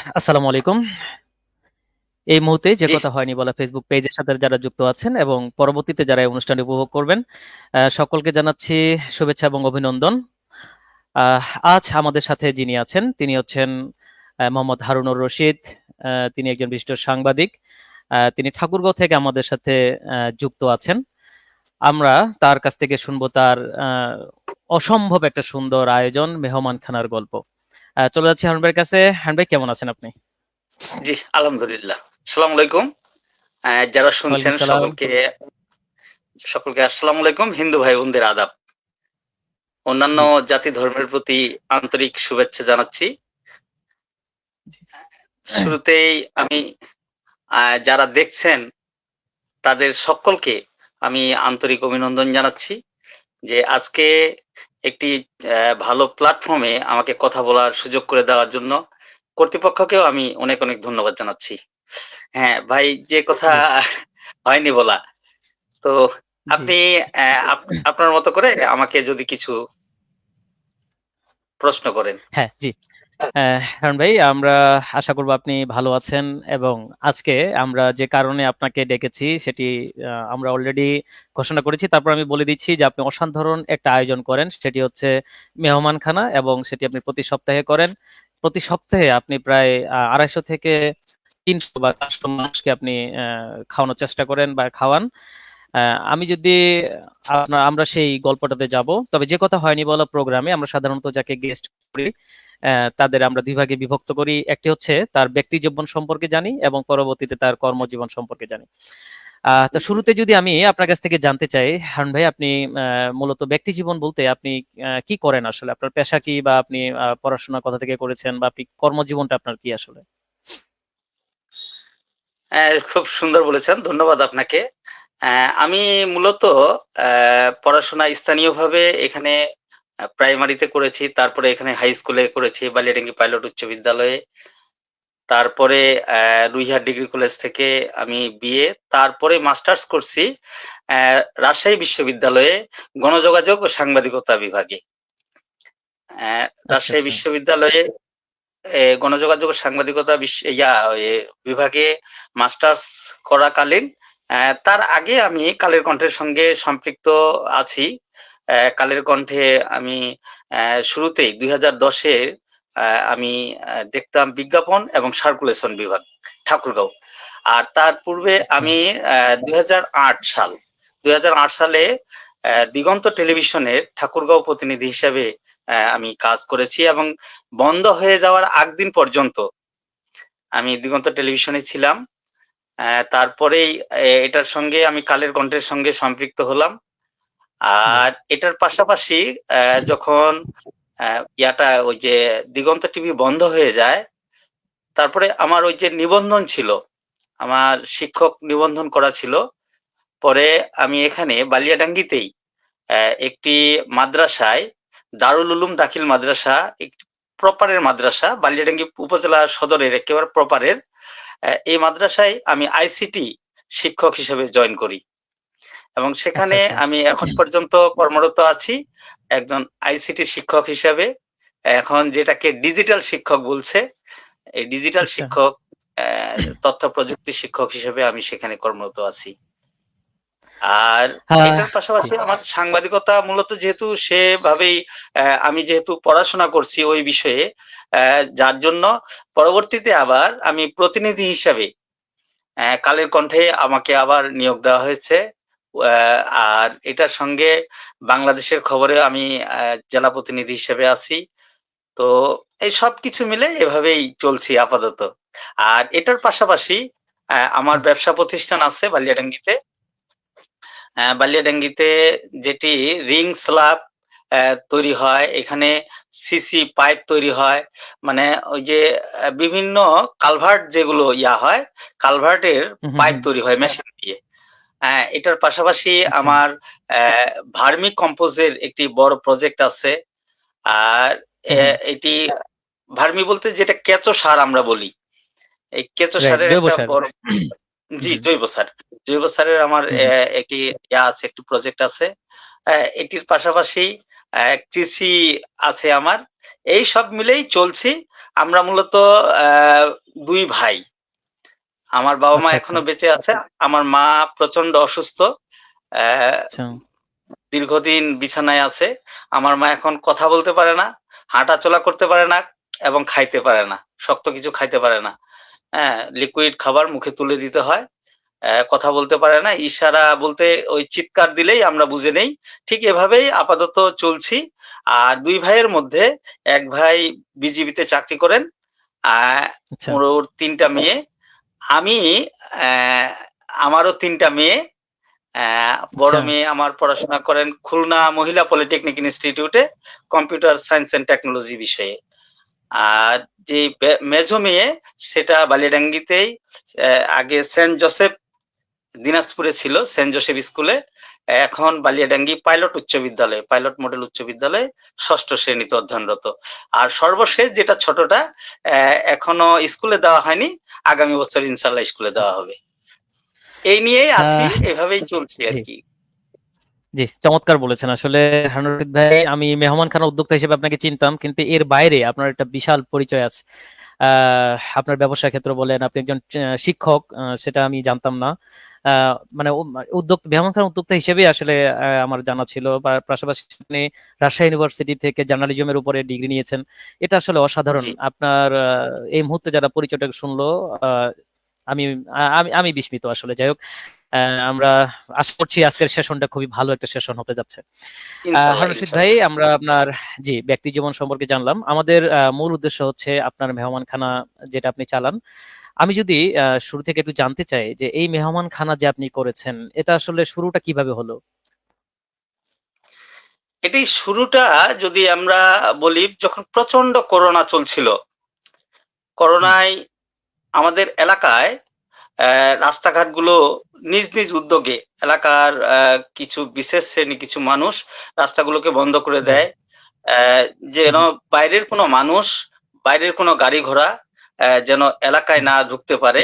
আসসালামু আলাইকুম। এই মুহূর্তে যে জি। কথা হয়নি বলা ফেসবুক পেজের সাথে যারা যুক্ত আছেন এবং পরবর্তীতে যারা এই অনুষ্ঠানটি উপভোগ করবেন, সকলকে জানাচ্ছি শুভেচ্ছা এবং অভিনন্দন। আহ, আজ আমাদের সাথে যিনি আছেন তিনি হচ্ছেন মোহাম্মদ হারুনুর রশিদ। তিনি একজন বিশিষ্ট সাংবাদিক। তিনি ঠাকুরগাঁও থেকে আমাদের সাথে যুক্ত আছেন। আমরা তার কাছ থেকে শুনবো তার অসম্ভব একটা সুন্দর আয়োজন, মেহমান খানার গল্প। চলে যাচ্ছি হারুন ভাইয়ের কাছে। হারুন ভাই, কেমন আছেন আপনি? জি, আলহামদুলিল্লাহ। আসসালামু আলাইকুম। যারা ওয়ালাইকুম শুনছেন সালাম। সকলকে সকলকে আসসালামু আলাইকুম। হিন্দু ভাই বোনদের আদাব। অন্যান্য জি, জাতি ধর্মের প্রতি আন্তরিক শুভেচ্ছা জানাচ্ছি। জি। শুরুতেই আমি যারা দেখছেন তাদের সকলকে আমি আন্তরিক অভিনন্দন জানাচ্ছি যে আজকে একটি ভালো প্ল্যাটফর্মে আমাকে কথা বলার সুযোগ করে দেওয়ার জন্য কর্তৃপক্ষকেও আমি অনেক অনেক ধন্যবাদ জানাচ্ছি। হ্যাঁ ভাই, যে কথা জি, হয়নি বলা, তো জি। আপনি আপনার মতো করে আমাকে যদি কিছু প্রশ্ন করেন। হ্যাঁ, জি। হারুন ভাই, আমরা আশা করব আপনি ভালো আছেন এবং আজকে আমরা যে কারণে আপনাকে ডেকেছি সেটি আমরা অলরেডি ঘোষণা করেছি। তারপর আমি বলে দিচ্ছি যে আপনি অসাধারণ একটা আয়োজন করেন। সেটি হচ্ছে মেহমানখানা এবং সেটি আপনি প্রতি সপ্তাহে করেন। প্রতি সপ্তাহে আপনি প্রায় ২৫০ থেকে ৩০০ বা ৪০০ মানুষকে আপনি খাওয়ানোর চেষ্টা করেন বা খাওয়ান। আমি যদি আমরা সেই গল্পটাতে যাব, তবে যে কথা হয়নি বলা প্রোগ্রামে আমরা সাধারণত যাকে গেস্ট করি তাদের আমরা দুই ভাগে বিভক্ত করি। একটি হচ্ছে তার ব্যক্তি জীবন সম্পর্কে জানি এবং পরবর্তীতে তার কর্মজীবন সম্পর্কে জানি। তো জি। শুরুতে যদি আমি আপনার কাছ থেকে জানতে চাই, হারুন ভাই, আপনি মূলত ব্যক্তি জীবন বলতে আপনি কি করেন আসলে? আপনার পেশা কি, বা আপনি পড়াশোনা কোথা থেকে করেছেন, বা আপনি কর্মজীবনটা আপনার কি আসলে? খুব সুন্দর বলেছেন। ধন্যবাদ আপনাকে। আমি মূলত পড়াশোনা স্থানীয়ভাবে এখানে প্রাইমারিতে করেছি। তারপরে এখানে হাই স্কুলে করেছি, বালিয়াডাঙ্গি পাইলট উচ্চ বিদ্যালয়ে। তারপরে রুইহাট ডিগ্রি কলেজ থেকে আমি বিএ, তারপরে মাস্টার্স করছি অ্যা রাজশাহী বিশ্ববিদ্যালয়ে গণযোগাযোগ ও সাংবাদিকতা বিভাগে। অ্যা আচ্ছা, রাজশাহী আচ্ছা। বিশ্ববিদ্যালয়ে গণযোগাযোগ ও সাংবাদিকতা বিভাগে মাস্টার্স করাকালীন তার আগে আমি কালের কণ্ঠের সঙ্গে সম্পৃক্ত আছি। কালের কণ্ঠে আমি শুরুতেই ২০১০ এ আমি দেখতাম বিজ্ঞাপন এবং সার্কুলেশন বিভাগ, ঠাকুরগাঁও। আর তার পূর্বে আচ্ছা, আমি ২০০৮ সাল ২০০৮ সালে দিগন্ত টেলিভিশনের ঠাকুরগাঁও প্রতিনিধি হিসেবে আমি কাজ করেছি এবং বন্ধ হয়ে যাওয়ার আগদিন পর্যন্ত আমি দিগন্ত টেলিভিশনে ছিলাম। তারপরেই এটার সঙ্গে আমি কালের কণ্ঠের সঙ্গে সম্পৃক্ত হলাম। জি, আর এটার পাশাপাশি যখন ওই যে দিগন্ত টিভি বন্ধ হয়ে যায়, তারপরে আমার ওই যে নিবন্ধন ছিল, আমার শিক্ষক নিবন্ধন করা ছিল। পরে আমি এখানে বালিয়াডাঙ্গিতেই একটি মাদ্রাসায়, দারুল উলুম দাখিল মাদ্রাসা, একটি প্রপারের মাদ্রাসা, বালিয়াডাঙ্গি উপজেলা সদরের একেবারে প্রপারের এই মাদ্রাসায় আমি আইসিটি শিক্ষক হিসেবে জয়েন করি এবং আচ্ছা, সেখানে আচ্ছা, আমি এখন পর্যন্ত কর্মরত আছি একজন আইসিটি শিক্ষক হিসেবে। এখন যেটাকে ডিজিটাল শিক্ষক বলছে, এই ডিজিটাল আচ্ছা। শিক্ষক, তথ্য প্রযুক্তি শিক্ষক হিসেবে আমি সেখানে কর্মরত আছি। আর আহ, এটার জি, পাশাপাশি আমার সাংবাদিকতা মূলত যেহেতু সেভাবেই আমি যেহেতু পড়াশোনা করছি ওই বিষয়ে, যার জন্য পরবর্তীতে আবার আমি প্রতিনিধি হিসাবে কালের কণ্ঠে আমাকে আবার নিয়োগ দেওয়া হয়েছে। আর এটার সঙ্গে বাংলাদেশের খবরে আমি জেলা প্রতিনিধি হিসেবে আছি। তো এই সবকিছু মিলে এভাবেই চলছি আপাতত। আর এটার পাশাপাশি আমার হুম, ব্যবসা প্রতিষ্ঠান আছে বালিয়াডাঙ্গিতে। বালিয়াডাঙ্গিতে যেটি রিং স্ল্যাব তৈরি হয়, এখানে সিসি পাইপ তৈরি হয়। মানে ওই যে বিভিন্ন কালভার্ট যেগুলো হয়, কালভার্টের হুম, হুম, পাইপ হুম। তৈরি হয় মেশিন দিয়ে। এটার পাশাপাশি আচ্ছা, আমার ভার্মি কম্পোজের একটি বড় প্রজেক্ট আছে। আর হুম, হুম। এটি ভার্মি বলতে যেটা কেঁচো সার আমরা বলি। এই কেঁচো রাইট, সারের জৈব একটা সার। বড়, হুম, জি, হুম, জৈব সার। জৈব সারের আমার হুম, হুম। একটি আছে, একটি প্রজেক্ট আছে। এটির পাশাপাশি কৃষি আছে আমার। এই সব মিলেই চলছি। আমরা মূলত ২ ভাই। আমার বাবা-মা আচ্ছা, আচ্ছা, এখনো বেঁচে আছে। আমার মা প্রচন্ড অসুস্থ। অ্যা আচ্ছা, দীর্ঘদিন বিছানায় আছে। আমার মা এখন কথা বলতে পারে না, হাঁটাচলা করতে পারে না এবং খাইতে পারে না। শক্ত কিছু খাইতে পারে না। হ্যাঁ? লিকুইড খাবার মুখে তুলে দিতে হয়। কথা বলতে পারে না। ইশারা বলতে ওই চিৎকার দিলেই আমরা বুঝে নেই। ঠিক এভাবেই আপাতত চলছি। আর ২ ভাইয়ের মধ্যে ১ ভাই বিজিবিতে চাকরি করেন। আ আচ্ছা, ওর ৩ টা মেয়ে। আমি অ্যা আমারও ৩ টা মেয়ে। বড় আচ্ছা, মেয়ে আমার পড়াশোনা করেন খুলনা মহিলা পলিটেকনিক ইনস্টিটিউটে কম্পিউটার সায়েন্স অ্যান্ড টেকনোলজি বিষয়ে। আর যে মেজো মেয়ে সেটা বালিয়াডাঙ্গিতেই আগে সেন্ট জোসেফ দিনাজপুরে ছিল সেন্ট জোসেফ স্কুলে, এখন বালিয়াডাঙ্গি পাইলট উচ্চ বিদ্যালয়, পাইলট মডেল উচ্চ বিদ্যালয়ে ৬ষ্ঠ শ্রেণীতে অধ্যয়নরত। আর সর্বশেষ যেটা ছোটটা এখনো স্কুলে দেওয়া হয়নি, আগামী বছর ইনশাল্লাহ স্কুলে আচ্ছা। দেওয়া হবে। এই নিয়েই আছি, আহ এভাবেই চলছি জি, আরকি। জি, চমৎকার বলেছেন। আসলে হারুন রশিদ ভাই, আমি মেহমান খানা উদ্যোক্তা হিসেবে আপনাকে চিনতাম, কিন্তু এর বাইরে আপনার একটা বিশাল পরিচয় আছে। আপনার ব্যবসা ক্ষেত্র বলেন, আপনি একজন শিক্ষক, সেটা আমি জানতাম না। মানে মেহমান খানা উদ্যোক্তা হিসেবে আসলে আমার জানা ছিল। পাশাপাশি আপনি রাজশাহী ইউনিভার্সিটি থেকে জার্নালিজমের উপরে ডিগ্রি নিয়েছেন। এটা আসলে অসাধারণ। জি, আপনার এই মুহূর্তে যারা পরিচয়টা শুনলো, আহ, আমি আমি আমি বিস্মিত আসলে। যাই হোক, আমরা আশা করছি আজকের সেশনটা খুবই ভালো একটা সেশন হতে যাচ্ছে। ইনশাল্লাহ, হারুন রশিদ ভাই, ইনশাল্লাহ। আমরা আপনার জি ব্যক্তি জীবন সম্পর্কে জানলাম। আমাদের মূল উদ্দেশ্য হচ্ছে আপনার মেহমানখানা যেটা আপনি চালান। আমি যদি শুরু থেকে একটু জানতে চাই যে এই মেহমানখানা যে আপনি করেছেন, এটা আসলে শুরুটা কিভাবে হলো? এটাই শুরুটা যদি আমরা বলি যখন প্রচন্ড করোনা চলছিল, হুম, করোনায় আমাদের এলাকায় রাস্তাঘাটগুলো নিজ নিজ উদ্যোগে এলাকার কিছু বিশেষ শ্রেণী কিছু মানুষ রাস্তাগুলোকে বন্ধ করে জি, দেয়। আহ, যেন হুম, বাইরের কোনো মানুষ, বাইরের কোনো গাড়ি ঘোড়া যেন এলাকায় হুম, না ঢুকতে পারে,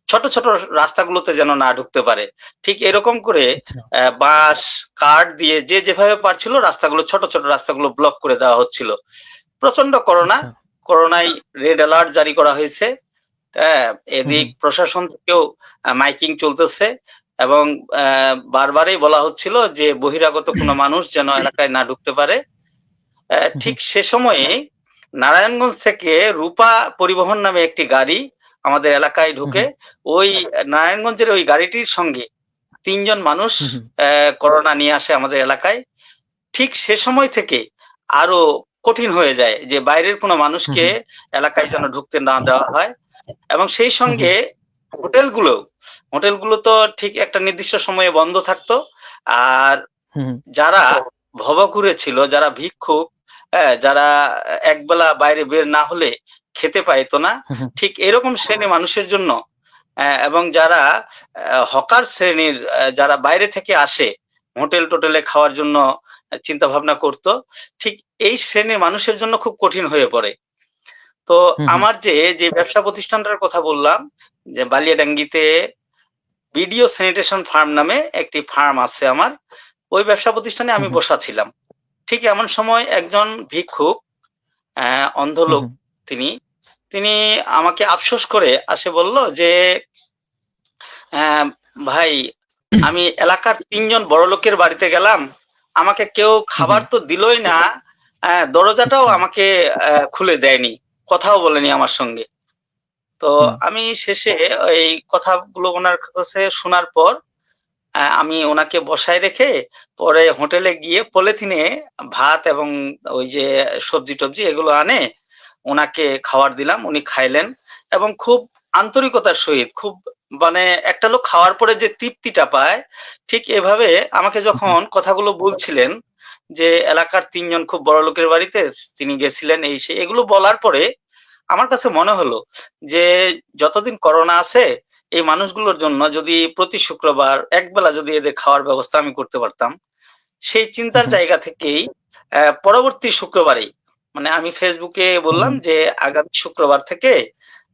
ছোট ছোট রাস্তাগুলোতে যেন না ঢুকতে পারে। ঠিক এরকম করে আচ্ছা, বাঁশ কাঠ দিয়ে যে যেভাবে পারছিল রাস্তাগুলো, ছোট ছোট রাস্তাগুলো ব্লক করে দেওয়া হচ্ছিল। প্রচন্ড করোনা, আচ্ছা, করোনায় রেড অ্যালার্ট জারি করা হয়েছে। হ্যাঁ, হুম, এদিক হুম, প্রশাসন থেকেও মাইকিং চলতেছে এবং বারবারই বলা হচ্ছিল যে বহিরাগত কোনো মানুষ যেন এলাকায় না ঢুকতে পারে। হুম, ঠিক সে সময়ে নারায়ণগঞ্জ থেকে রূপা পরিবহন নামে একটি গাড়ি আমাদের এলাকায় হুম, ঢুকে। হুম, ওই নারায়ণগঞ্জের ওই গাড়িটির সঙ্গে ৩ জন মানুষ হুম, হুম, করোনা নিয়ে আসে আমাদের এলাকায়। ঠিক সে সময় থেকে আরো কঠিন হয়ে যায় যে বাইরের কোনো হুম, মানুষকে হুম, এলাকায় যেন ঢুকতে না দেওয়া হয়। এবং সেই হুম, হুম, সঙ্গে হোটেলগুলো, হোটেলগুলো তো ঠিক একটা নির্দিষ্ট সময়ে বন্ধ থাকতো। আর হুম, যারা ভবঘুরে ছিল, যারা ভিক্ষুক, যারা একবেলা বাইরে বের না হলে খেতে পাইতো না, হুম, হুম, ঠিক এরকম শ্রেণীর মানুষের জন্য এবং যারা হকার শ্রেণীর যারা বাইরে থেকে আসে হোটেলে খাওয়ার জন্য চিন্তা ভাবনা করতো, ঠিক এই শ্রেণীর মানুষের জন্য খুব কঠিন হয়ে পড়ে। তো হুম, হুম, আমার যে ব্যবসা প্রতিষ্ঠানটার কথা বললাম যে বালিয়াডাঙ্গিতে বিডিও স্যানিটেশন ফার্ম নামে একটি ফার্ম আছে আমার। ওই ব্যবসা প্রতিষ্ঠানে হুম, আমি হুম, বসা ছিলাম। ঠিক এমন সময় একজন ভিক্ষুক, অন্ধ হুম, লোক হুম, তিনি, তিনি আমাকে আফসোস করে আসে বলল যে, "অ্যা ভাই, আমি এলাকার ৩ জন বড়লোকের বাড়িতে গেলাম। আমাকে কেউ হুম, খাবার হুম, তো দিলই না, দরজাটাও আচ্ছা, আমাকে খুলে দেয়নি। কথাও বলেনি আমার সঙ্গে।" তো হুম, আমি শেষে এই কথাগুলো উনার কাছে শোনার পর আমি উনাকে বসায় রেখে পরে হোটেলে গিয়ে পলিথিনে ভাত এবং ওই যে সবজি-টবজি এগুলো আনে উনাকে খাওয়ার দিলাম। উনি খাইলেন এবং খুব আন্তরিকতার সহিত খুব মানে একটা লোক খাওয়ার পরে যে তৃপ্তিটা পায়, ঠিক এভাবে আমাকে হুম, হুম, যখন কথাগুলো বলছিলেন যে এলাকার ৩ জন খুব বড়লোকের বাড়িতে তিনি গেছিলেন এই সেই এগুলো বলার পরে আমার কাছে মনে হলো যে যতদিন করোনা আছে এই মানুষগুলোর জন্য যদি প্রতি শুক্রবার একবেলা যদি এদের খাওয়ার ব্যবস্থা আমি করতে পারতাম, সেই চিন্তার হুম, জায়গা থেকেই পরবর্তী শুক্রবারেই মানে আমি ফেসবুকে হুম, বললাম হুম, যে আগামী শুক্রবার থেকে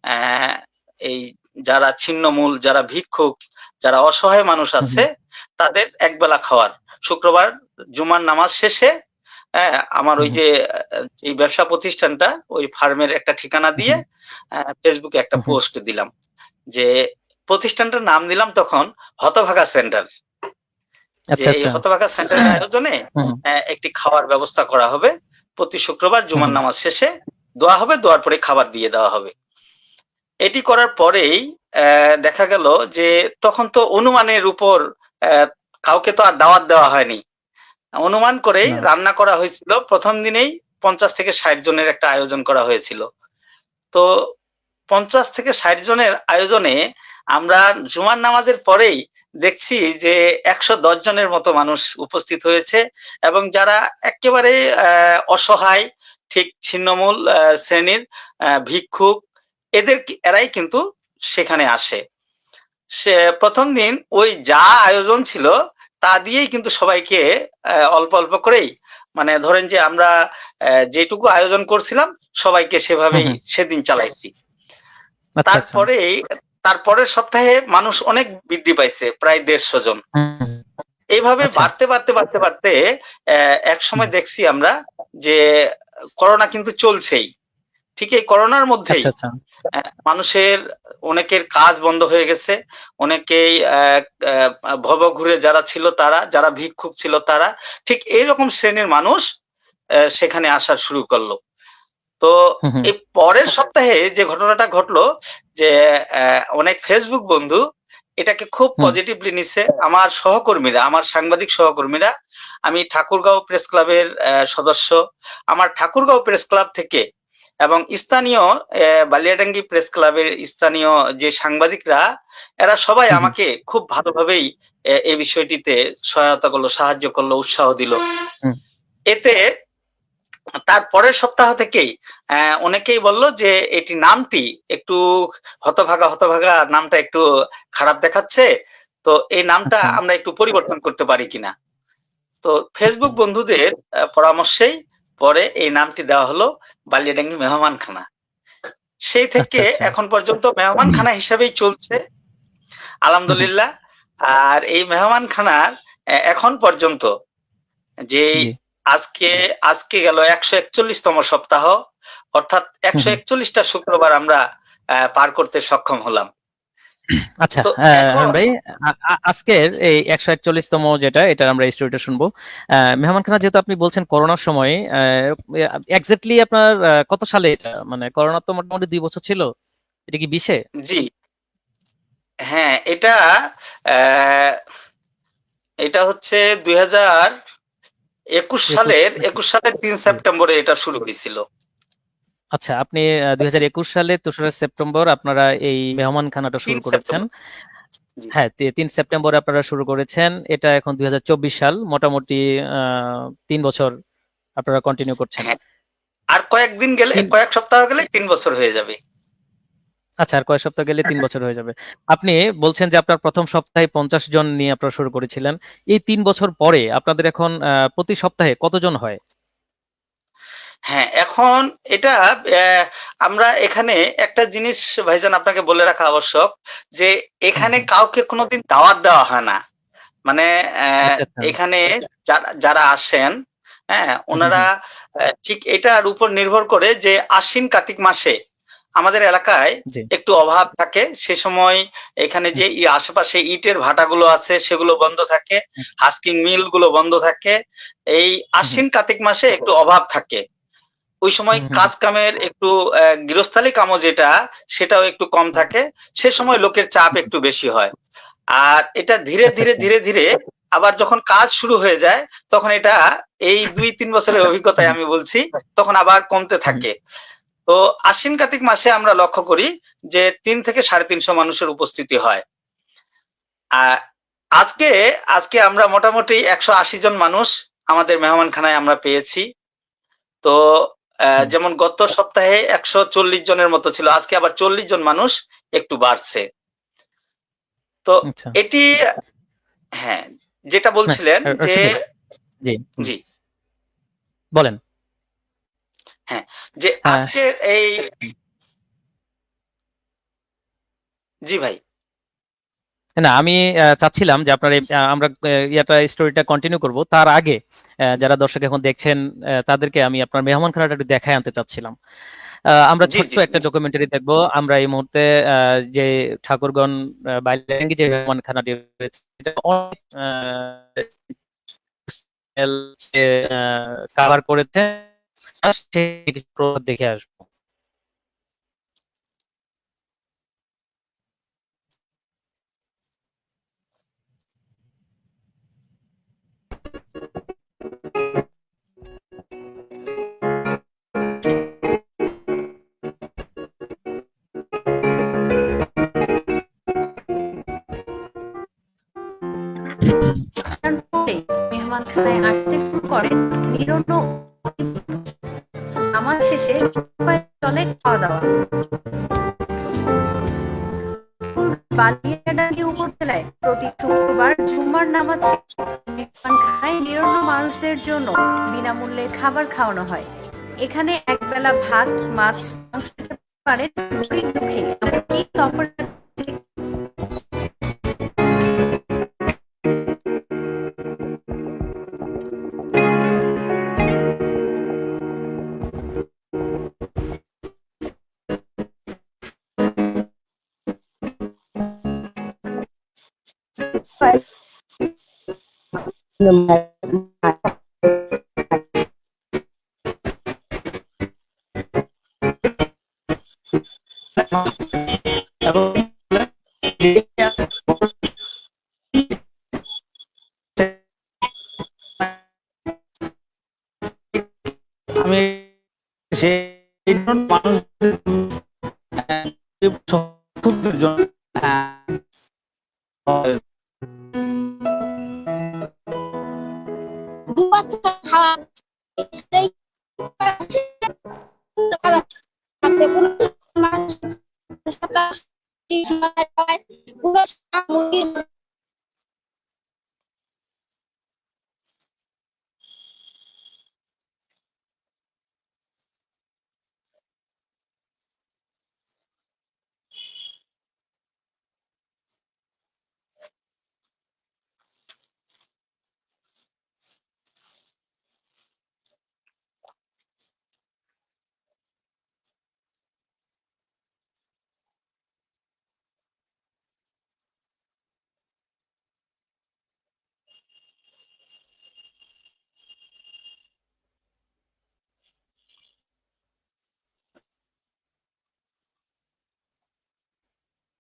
আহ, এই যারা ছিন্নমূল, যারা ভিক্ষুক, যারা অসহায় মানুষ হুম, আছে হুম, তাদের একবেলা খাওয়ার শুক্রবার জুমার নামাজ শেষে হ্যাঁ, আমার ওই হুম, যে এই ব্যবসা প্রতিষ্ঠানটা ওই ফার্মের একটা ঠিকানা হুম, দিয়ে হুম, ফেসবুকে একটা হুম, পোস্ট দিলাম যে প্রতিষ্ঠানটার নাম দিলাম তখন হতভাগা সেন্টার। যে আচ্ছা, এই আচ্ছা। হতভাগা সেন্টারের আয়োজনে হুম, একটি খাওয়ার ব্যবস্থা করা হবে। প্রতি শুক্রবার হুম, জুমার হুম, নামাজ শেষে দোয়া হবে, দোয়ার পরে খাবার দিয়ে দেওয়া হবে। এটি করার পরেই দেখা গেল যে তখন তো অনুমানের উপর কাউকে তো আর দাওয়াত দেওয়া হয়নি। অনুমান করেই না। রান্না করা হয়েছিল। ১ম দিনেই ৫০ থেকে ৬০ জনের একটা আয়োজন করা হয়েছিল। তো ৫০ থেকে ৬০ জনের আয়োজনে আমরা জুমার নামাজের পরেই দেখছি যে ১১০ জনের মতো মানুষ উপস্থিত হয়েছে এবং যারা এক্কেবারে অসহায়, ঠিক ছিন্নমূল শ্রেণীর ভিক্ষুক, এরাই কিন্তু সেখানে আসে। সে ১ম দিন ওই যা আয়োজন ছিল তা দিয়েই কিন্তু সবাইকে অল্প, অল্প করেই, মানে ধরেন যে আমরা যেটুকু আয়োজন করছিলাম সবাইকে হুম, সেভাবেই হুম, সেদিন চালাইছি। আচ্ছা, আচ্ছা। তারপরেই তারপরের সপ্তাহে মানুষ অনেক বৃদ্ধি পাইছে, প্রায় ১৫০ জন। হুম, হুম, এইভাবে আচ্ছা। বাড়তে হুম, একসময় দেখছি আমরা যে করোনা কিন্তু চলছেই। ঠিক এই করোনার মধ্যেই আচ্ছা, আচ্ছা। মানুষের অনেকের কাজ বন্ধ হয়ে গেছে। অনেকেই ভবঘুরে যারা ছিল তারা, যারা ভিক্ষুক ছিল তারা, ঠিক এইরকম শ্রেণীর মানুষ সেখানে আসা শুরু করলো। তো হুম, হুম, এই পরের সপ্তাহে যে ঘটনাটা ঘটলো যে অনেক ফেসবুক বন্ধু এটাকে খুব হুম, পজিটিভলি নিচ্ছে। আমার সহকর্মীরা, আমার সাংবাদিক সহকর্মীরা, আমি ঠাকুরগাঁও প্রেস ক্লাবের সদস্য। আমার ঠাকুরগাঁও প্রেস ক্লাব থেকে এবং স্থানীয় বালিয়াডাঙ্গি প্রেস ক্লাবের স্থানীয় যে সাংবাদিকরা, এরা সবাই হুম, হুম, আমাকে খুব ভালোভাবেই এই বিষয়টিতে সহায়তা করলো, সাহায্য করলো, উৎসাহ দিল। হুম, এতে তার পরের সপ্তাহ থেকেই অনেকেই বলল যে এটি নামটি একটু হতভাগা হতভাগা নামটা একটু খারাপ দেখাচ্ছে, তো এই নামটা আচ্ছা। আমরা একটু পরিবর্তন করতে পারি কিনা। তো হুম, ফেসবুক হুম, বন্ধুদের পরামর্শেই পরে এই নামটি দেওয়া হলো বালিয়াডাঙ্গি মেহমানখানা। সেই আচ্ছা, থেকে আচ্ছা। এখন পর্যন্ত মেহমানখানা হিসাবেই চলছে হুম, হুম, আলহামদুলিল্লাহ। আর এই মেহমানখানার এখন পর্যন্ত যে জি। আজকে আজকে গেল ১৪১তম সপ্তাহ, অর্থাৎ হুম, হুম। ১৪১টা শুক্রবার আমরা পার করতে সক্ষম হলাম। আচ্ছা, তো এখন হারুন ভাই, আজকের এই ১৪১তম যেটা, এটার আমরা স্টোরিটা শুনবো। মেহমানখানা যেহেতু আপনি বলছেন করোনার সময়, এক্সাক্টলি আপনার কত সালে এটা? মানে করোনা তো মোটামুটি ২ বছর ছিল। এটা কি ২০-এ? জি, হ্যাঁ, আহ, এটা হচ্ছে ২১ সালের নাকি? ৩ জি। সেপ্টেম্বরে এটা শুরু হয়েছিল। আচ্ছা, আপনি ২০২১ সালের ৩রা সেপ্টেম্বর আপনারা এই মেহমানখানাটা ৩ শুরু করেছেন। সেপ্টেম্বর। জি, হ্যাঁ, ৩ সেপ্টেম্বরে আপনারা শুরু করেছেন। এটা এখন ২০২৪ সাল। মোটামুটি ৩ বছর আপনারা কন্টিনিউ করছেন। হ্যাঁ, আর কয়েকদিন গেলে, তিন কয়েক সপ্তাহ গেলে ৩ বছর হয়ে যাবে। আচ্ছা, আর কয়েক সপ্তাহ গেলে ৩ বছর হয়ে যাবে। আপনি বলছেন যে আপনার ১ম সপ্তাহে ৫০ জন নিয়ে আপনারা শুরু করেছিলেন। এই ৩ বছর পরে আপনাদের এখন প্রতি সপ্তাহে কতজন হয়? হ্যাঁ, এখন এটা আমরা এখানে একটা জিনিস ভাইজান আপনাকে বলে রাখা আবশ্যক যে হুম, এখানে হুম। কাউকে কোনোদিন দাওয়াত দেওয়া হয় না। মানে আচ্ছা, আচ্ছা। এখানে যারা যারা আসেন, হ্যাঁ? হুম, হুম, উনারা হুম, ঠিক এটার উপর নির্ভর করে যে আশ্বিন কার্তিক মাসে আমাদের এলাকায় জি। একটু অভাব থাকে। সে সময় এখানে হুম, যে আশেপাশে ইটের ভাটাগুলো আছে সেগুলো বন্ধ থাকে। হুম, হাস্কিং মিল গুলো বন্ধ থাকে। এই হুম, হুম, আশ্বিন কার্তিক মাসে একটু অভাব থাকে। ওই সময় হুম, হুম, কাজ কামের একটু গৃহস্থালী কামও যেটা, সেটাও একটু কম হুম, থাকে। সে সময় লোকের চাপ হুম। একটু বেশি হয়। আর এটা ধীরে, আচ্ছা, ধীরে, আচ্ছা। ধীরে, ধীরে আবার যখন কাজ শুরু হয়ে যায়, তখন এটা এই ২-৩ বছরের হুম, অভিজ্ঞতায় আমি বলছি, তখন আবার কমতে হুম, থাকে। তো আশ্বিন কার্তিক মাসে আমরা লক্ষ্য করি যে ৩ থেকে ৩৫০ মানুষের উপস্থিতি হয়। আ আজকে আজকে আমরা মোটামুটি ১৮০ জন মানুষ আমাদের মেহমানখানায় আমরা পেয়েছি। তো আচ্ছা, যেমন গত সপ্তাহে ১৪০ জনের মতো ছিল। আজকে আবার ৪০ জন মানুষ একটু বাড়ছে। তো আচ্ছা। এটি, হ্যাঁ, যেটা না, বলছিলেন যে রশিদ ভাই, জি, হুম, জি, বলেন। হ্যাঁ, যে আহ, আজকের এই, জি ভাই। না, আমি চাচ্ছিলাম যে আপনার আমরা স্টোরিটা কন্টিনিউ করব। তার আগে যারা দর্শক এখন দেখছেন তাদেরকে আমি আপনার মেহমানখানাটা একটু দেখায় আনতে চাচ্ছিলাম। আমরা জি ছোট্ট জি একটা ডকুমেন্টারি দেখব। আমরা এই মুহূর্তে যে ঠাকুরগণ বাইলেঙ্গি যে মেহমানখানাটি রয়েছে এটা অনেক যে কাভার করেছে, সেই কিছু প্রভাব দেখে আসবো। পরে মেহমানখানায় আসতে শুরু করেন নিরন্ন নামাজ শেষে চলে খাওয়া দাওয়া। বালিয়াডাঙ্গি উপজেলায় প্রতি শুক্রবার জুম্মার নামাজ শেষে মেহমানখানায় নিরন্ন মানুষদের জন্য বিনামূল্যে খাবার খাওয়ানো হয়। এখানে একবেলা ভাত, মাছ, মাংস খেতে পারেন গরিব দুঃখী, এমনকি সফর আমি সেই মানুষদের জন্য খাওয়া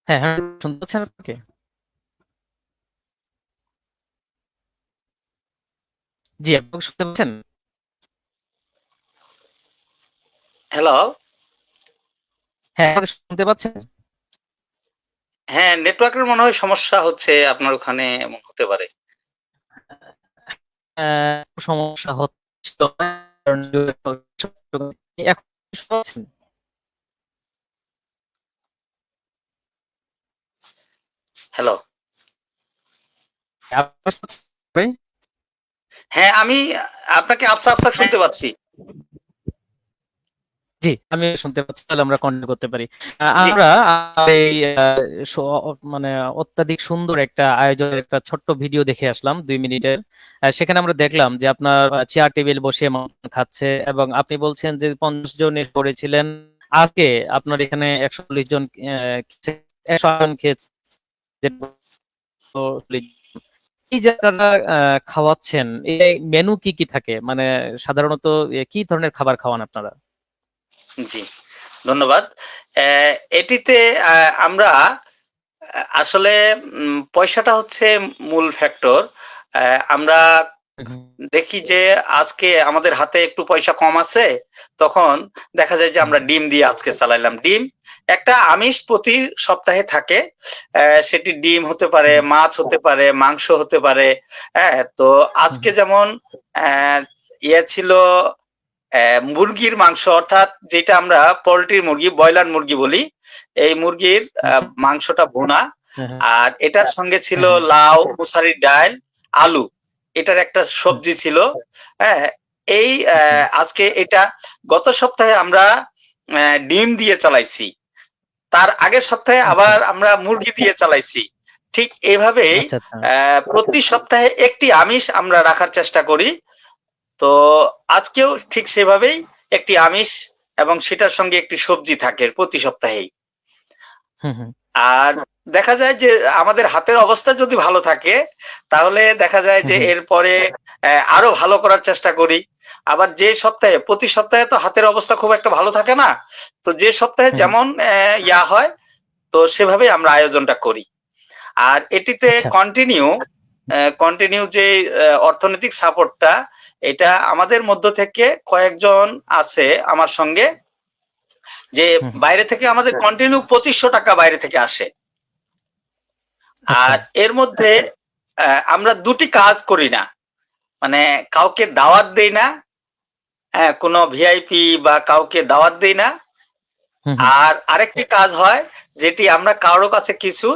হ্যাঁ, হ্যাঁ, শুনতে পাচ্ছেন আপনাকে? জি, আপনি শুনতে পাচ্ছেন? হ্যালো। হ্যাঁ, আমাকে শুনতে পাচ্ছেন? হ্যাঁ, নেটওয়ার্কের মনে হয় সমস্যা হচ্ছে আপনার ওখানে, এমন হতে পারে। সমস্যা হচ্ছিল না, কারণ এখন শুনতে পাচ্ছেন? হ্যালো। আপনার শুনতে পাচ্ছেন? হ্যাঁ, আমি আপনাকে আবছা আবছা শুনতে পাচ্ছি। জি, আমি শুনতে পাচ্ছি। তাহলে আমরা কন্টিনিউ করতে পারি। জি। আমরা এই স মানে অত্যাধিক সুন্দর একটা আয়োজনের একটা ছোট্ট ভিডিও দেখে আসলাম ২ মিনিটের। সেখানে আমরা দেখলাম যে আপনার চেয়ার টেবিল বসিয়ে মাংস খাচ্ছে এবং আপনি বলছেন যে ৫০ জন এসে পড়েছিলেন। আজকে আপনার এখানে ১৪০ জন ১০০ জন খেয়েছে। এই যে আপনারা খাওয়াচ্ছেন, এই মেনু কি, কি থাকে? মানে সাধারণত কি ধরনের খাবার খাওয়ান আপনারা? জি, ধন্যবাদ। এটিতে আমরা আসলে পয়সাটা হচ্ছে মূল ফ্যাক্টর। আমরা দেখি যে আজকে আমাদের হাতে একটু পয়সা কম আছে, তখন দেখা যায় যে আমরা ডিম দিয়ে আজকে চালাইলাম। ডিম একটা আমিষ প্রতি সপ্তাহে থাকে। সেটি ডিম হতে পারে, মাছ হতে পারে, মাংস হতে পারে। হ্যাঁ, তো আজকে যেমন ছিল মুরগির মাংস, অর্থাৎ যেটা আমরা পোল্ট্রির মুরগি, ব্রয়লার মুরগি বলি। এই মুরগির আচ্ছা। মাংসটা ভুনা, হ্যাঁ, হ্যাঁ। আর এটার সঙ্গে ছিল লাউ, মুসারির ডাল, আলু, এটার একটা সবজি ছিল। হ্যাঁ, এই আজকে এটা গত সপ্তাহে আমরা ডিম দিয়ে চালাইছি। তার আগের সপ্তাহে আবার আমরা মুরগি দিয়ে চালাইছি। ঠিক এভাবেই আচ্ছা, আচ্ছা। প্রতি সপ্তাহে একটি আমিষ আমরা রাখার চেষ্টা করি। তো আজকেও ঠিক সেভাবেই একটি আমিষ এবং সেটার সঙ্গে একটি সবজি থাকে প্রতি সপ্তাহেই। হুম, হুম। আর দেখা যায় যে আমাদের হাতের অবস্থা যদি ভালো থাকে তাহলে দেখা যায় যে হুম, হুম। এরপরে আরো ভালো করার চেষ্টা করি। আবার যে সপ্তাহে প্রতি সপ্তাহে তো হাতের অবস্থা খুব একটা ভালো থাকে না। তো যে সপ্তাহে হুম, হুম। যেমন ইয়া হয় তো সেভাবেই আমরা আয়োজনটা করি। আর এটিতে আচ্ছা। কন্টিনিউ যে অর্থনৈতিক সাপোর্টটা এটা আমাদের মধ্য থেকে কয়েকজন আছে আমার সঙ্গে, যে হুম, হুম। বাইরে থেকে আমাদের কন্টিনিউ ২৫০০ টাকা বাইরে থেকে আসে। আচ্ছা। আর এর মধ্যে আমরা দুটি কাজ করি না, মানে কাউকে দাওয়াত দেই না, হ্যাঁ, কোনো ভিআইপি বা কাউকে দাওয়াত দেই না। হুম, হুম। আর আরেকটি কাজ হয় যেটি আমরা কারো কাছে কিছু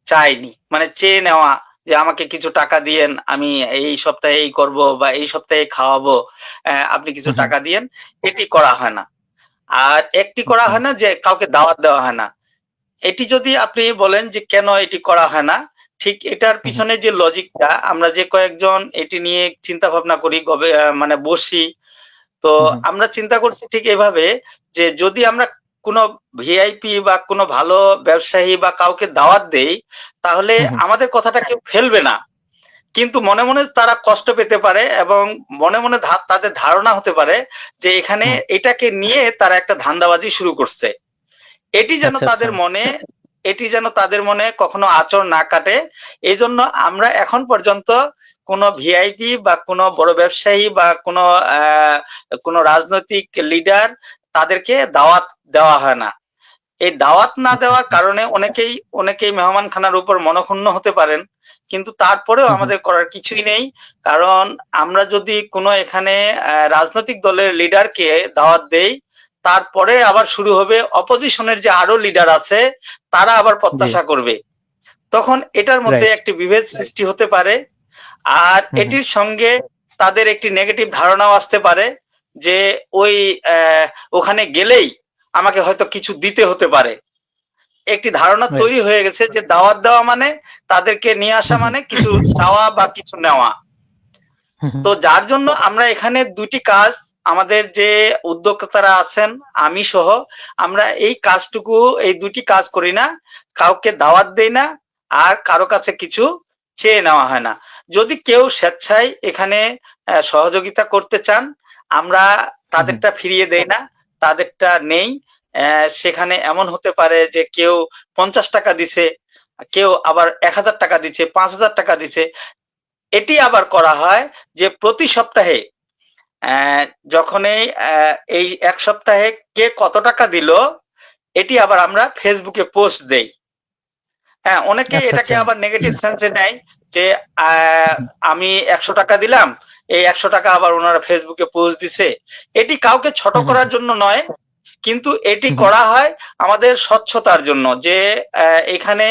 চাইনি, মানে চেয়ে নেওয়া যে আমাকে কিছু টাকা দিয়েন, আমি এই সপ্তাহে এই করব বা এই সপ্তাহে খাওয়াবো, আপনি কিছু হুম, হুম। টাকা দিয়েন, এটি করা হয় না। আর একটি করা আচ্ছা। হয় না যে কাউকে দাওয়াত দেওয়া হয় না। এটি যদি আপনি বলেন যে কেন এটি করা হয় না, ঠিক এটার হুম, হুম। পিছনে যে লজিকটা, আমরা যে কয়েকজন এটি নিয়ে চিন্তা ভাবনা করি, মানে বসি, তো হুম, হুম। আমরা চিন্তা করছি ঠিক এভাবে যে যদি আমরা কোনো ভিআইপি বা কোনো ভালো ব্যবসায়ী বা কাউকে দাওয়াত দেই তাহলে হুম, হুম। আমাদের কথাটা কেউ ফেলবে না, কিন্তু মনে মনে তারা কষ্ট পেতে পারে এবং মনে মনে তাদের ধারণা হতে পারে যে এখানে হুম। এটাকে নিয়ে তারা একটা ধান্দাবাজি শুরু করছে। এটি যেন আচ্ছা, আচ্ছা। তাদের মনে এটি যেন তাদের মনে কখনো আঁচড় না কাটে, এই জন্য আমরা এখন পর্যন্ত কোনো ভিআইপি বা কোনো বড় ব্যবসায়ী বা কোনো রাজনৈতিক লিডার তাদেরকে দাওয়াত দেওয়া হয় না। এই দাওয়াত না আচ্ছা, দেওয়ার আচ্ছা। কারণে অনেকেই মেহমানখানার উপর মনক্ষুণ্ণ হতে পারেন, কিন্তু তারপরেও হুম, হুম। আমাদের করার কিছুই নেই। কারণ আমরা যদি কোনো এখানে রাজনৈতিক দলের লিডারকে দাওয়াত দেই, তারপরে আবার শুরু হবে অপোজিশনের যে আরো লিডার আছে তারা আবার জি। প্রত্যাশা করবে। তখন এটার মধ্যে রাইট। একটি বিভেদ সৃষ্টি হতে পারে। আর হুম, হুম। এটির সঙ্গে তাদের একটি নেগেটিভ ধারণাও আসতে পারে যে ওই ওখানে গেলেই আমাকে হয়তো কিছু দিতে হতে পারে। একটি ধারণা রাইট। তৈরি হয়ে গেছে যে দাওয়াত দেওয়া মানে তাদেরকে নিয়ে আসা হুম, হুম। মানে কিছু চাওয়া বা কিছু নেওয়া। হুম, হুম। তো যার জন্য আমরা এখানে দুটি কাজ, আমাদের যে উদ্যোক্তারা আছেন আমি সহ, আমরা এই কাজটুকু, এই দুটি কাজ করি না, কাউকে দাওয়াত দেই না আর কারো কাছে কিছু চেয়ে নেওয়া হয় না। যদি কেউ স্বেচ্ছায় এখানে সহযোগিতা করতে চান, আমরা হুম, হুম। তাদেরটা ফিরিয়ে দেই না, তাদেরটা নেই। সেখানে এমন হতে পারে যে কেউ ৫০ টাকা দিছে, কেউ আবার ১,০০০ টাকা দিচ্ছে, ৫,০০০ টাকা দিছে। এটি আবার করা হয় যে প্রতি সপ্তাহে যখনই এই ১ সপ্তাহে কে কত টাকা দিল এটি আবার আমরা ফেসবুকে পোস্ট দেই। হ্যাঁ, অনেকেই আচ্ছা, এটাকে আচ্ছা। আবার নেগেটিভ সেন্সে নেয় যে হুম, হুম। আমি ১০০ টাকা দিলাম, এই ১০০ টাকা আবার ওনারা ফেসবুকে পোস্ট দিছে। এটি কাউকে ছোট হুম, হুম। করার জন্য নয়, কিন্তু এটি হুম, হুম। করা হয় আমাদের স্বচ্ছতার জন্য যে এখানে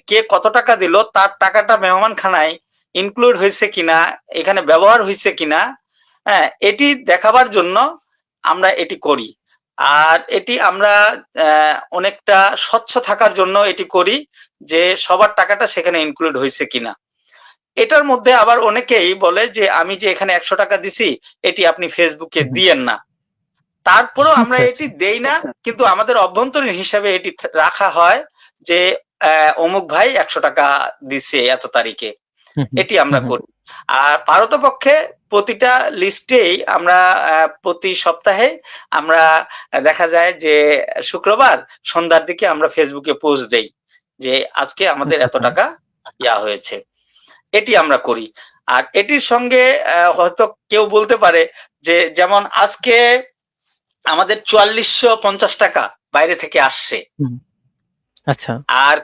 কে কত টাকা দিল তার টাকাটা মেহমানখানায় ইনক্লুড হয়েছে কিনা, এখানে ব্যবহার হয়েছে কিনা, হ্যাঁ, এটি দেখাবার জন্য আমরা এটি করি। আর এটি আমরা অনেকটা স্বচ্ছ থাকার জন্য এটি করি যে সবার টাকাটা সেখানে ইনক্লুড হয়েছে কিনা। এটার মধ্যে আবার অনেকেই বলে যে আমি যে এখানে ১০০ টাকা দিছি এটি আপনি ফেসবুকে হুম, হুম। দিয়েন না। তারপরেও আমরা আচ্ছা, এটি আচ্ছা। দেই না, কিন্তু আমাদের অভ্যন্তরীণ হিসাবে এটি রাখা হয় যে অমুক ভাই ১০০ টাকা দিছে এত তারিখে। হুম, হুম। এটি হুম, আমরা হুম। করি। আর পারতপক্ষে প্রতিটা লিস্টেই আমরা প্রতি সপ্তাহে আমরা দেখা যায় যে শুক্রবার সন্ধ্যার দিকে আমরা ফেসবুকে পোস্ট দেই যে আজকে আমাদের আচ্ছা, এত আচ্ছা। টাকা ইয়া হয়েছে। এটি আমরা করি। আর এটির সঙ্গে হয়তো কেউ বলতে পারে যে যেমন আজকে আমাদের ৪৪৫০ টাকা বাইরে থেকে আসছে। হুম। আচ্ছা। আর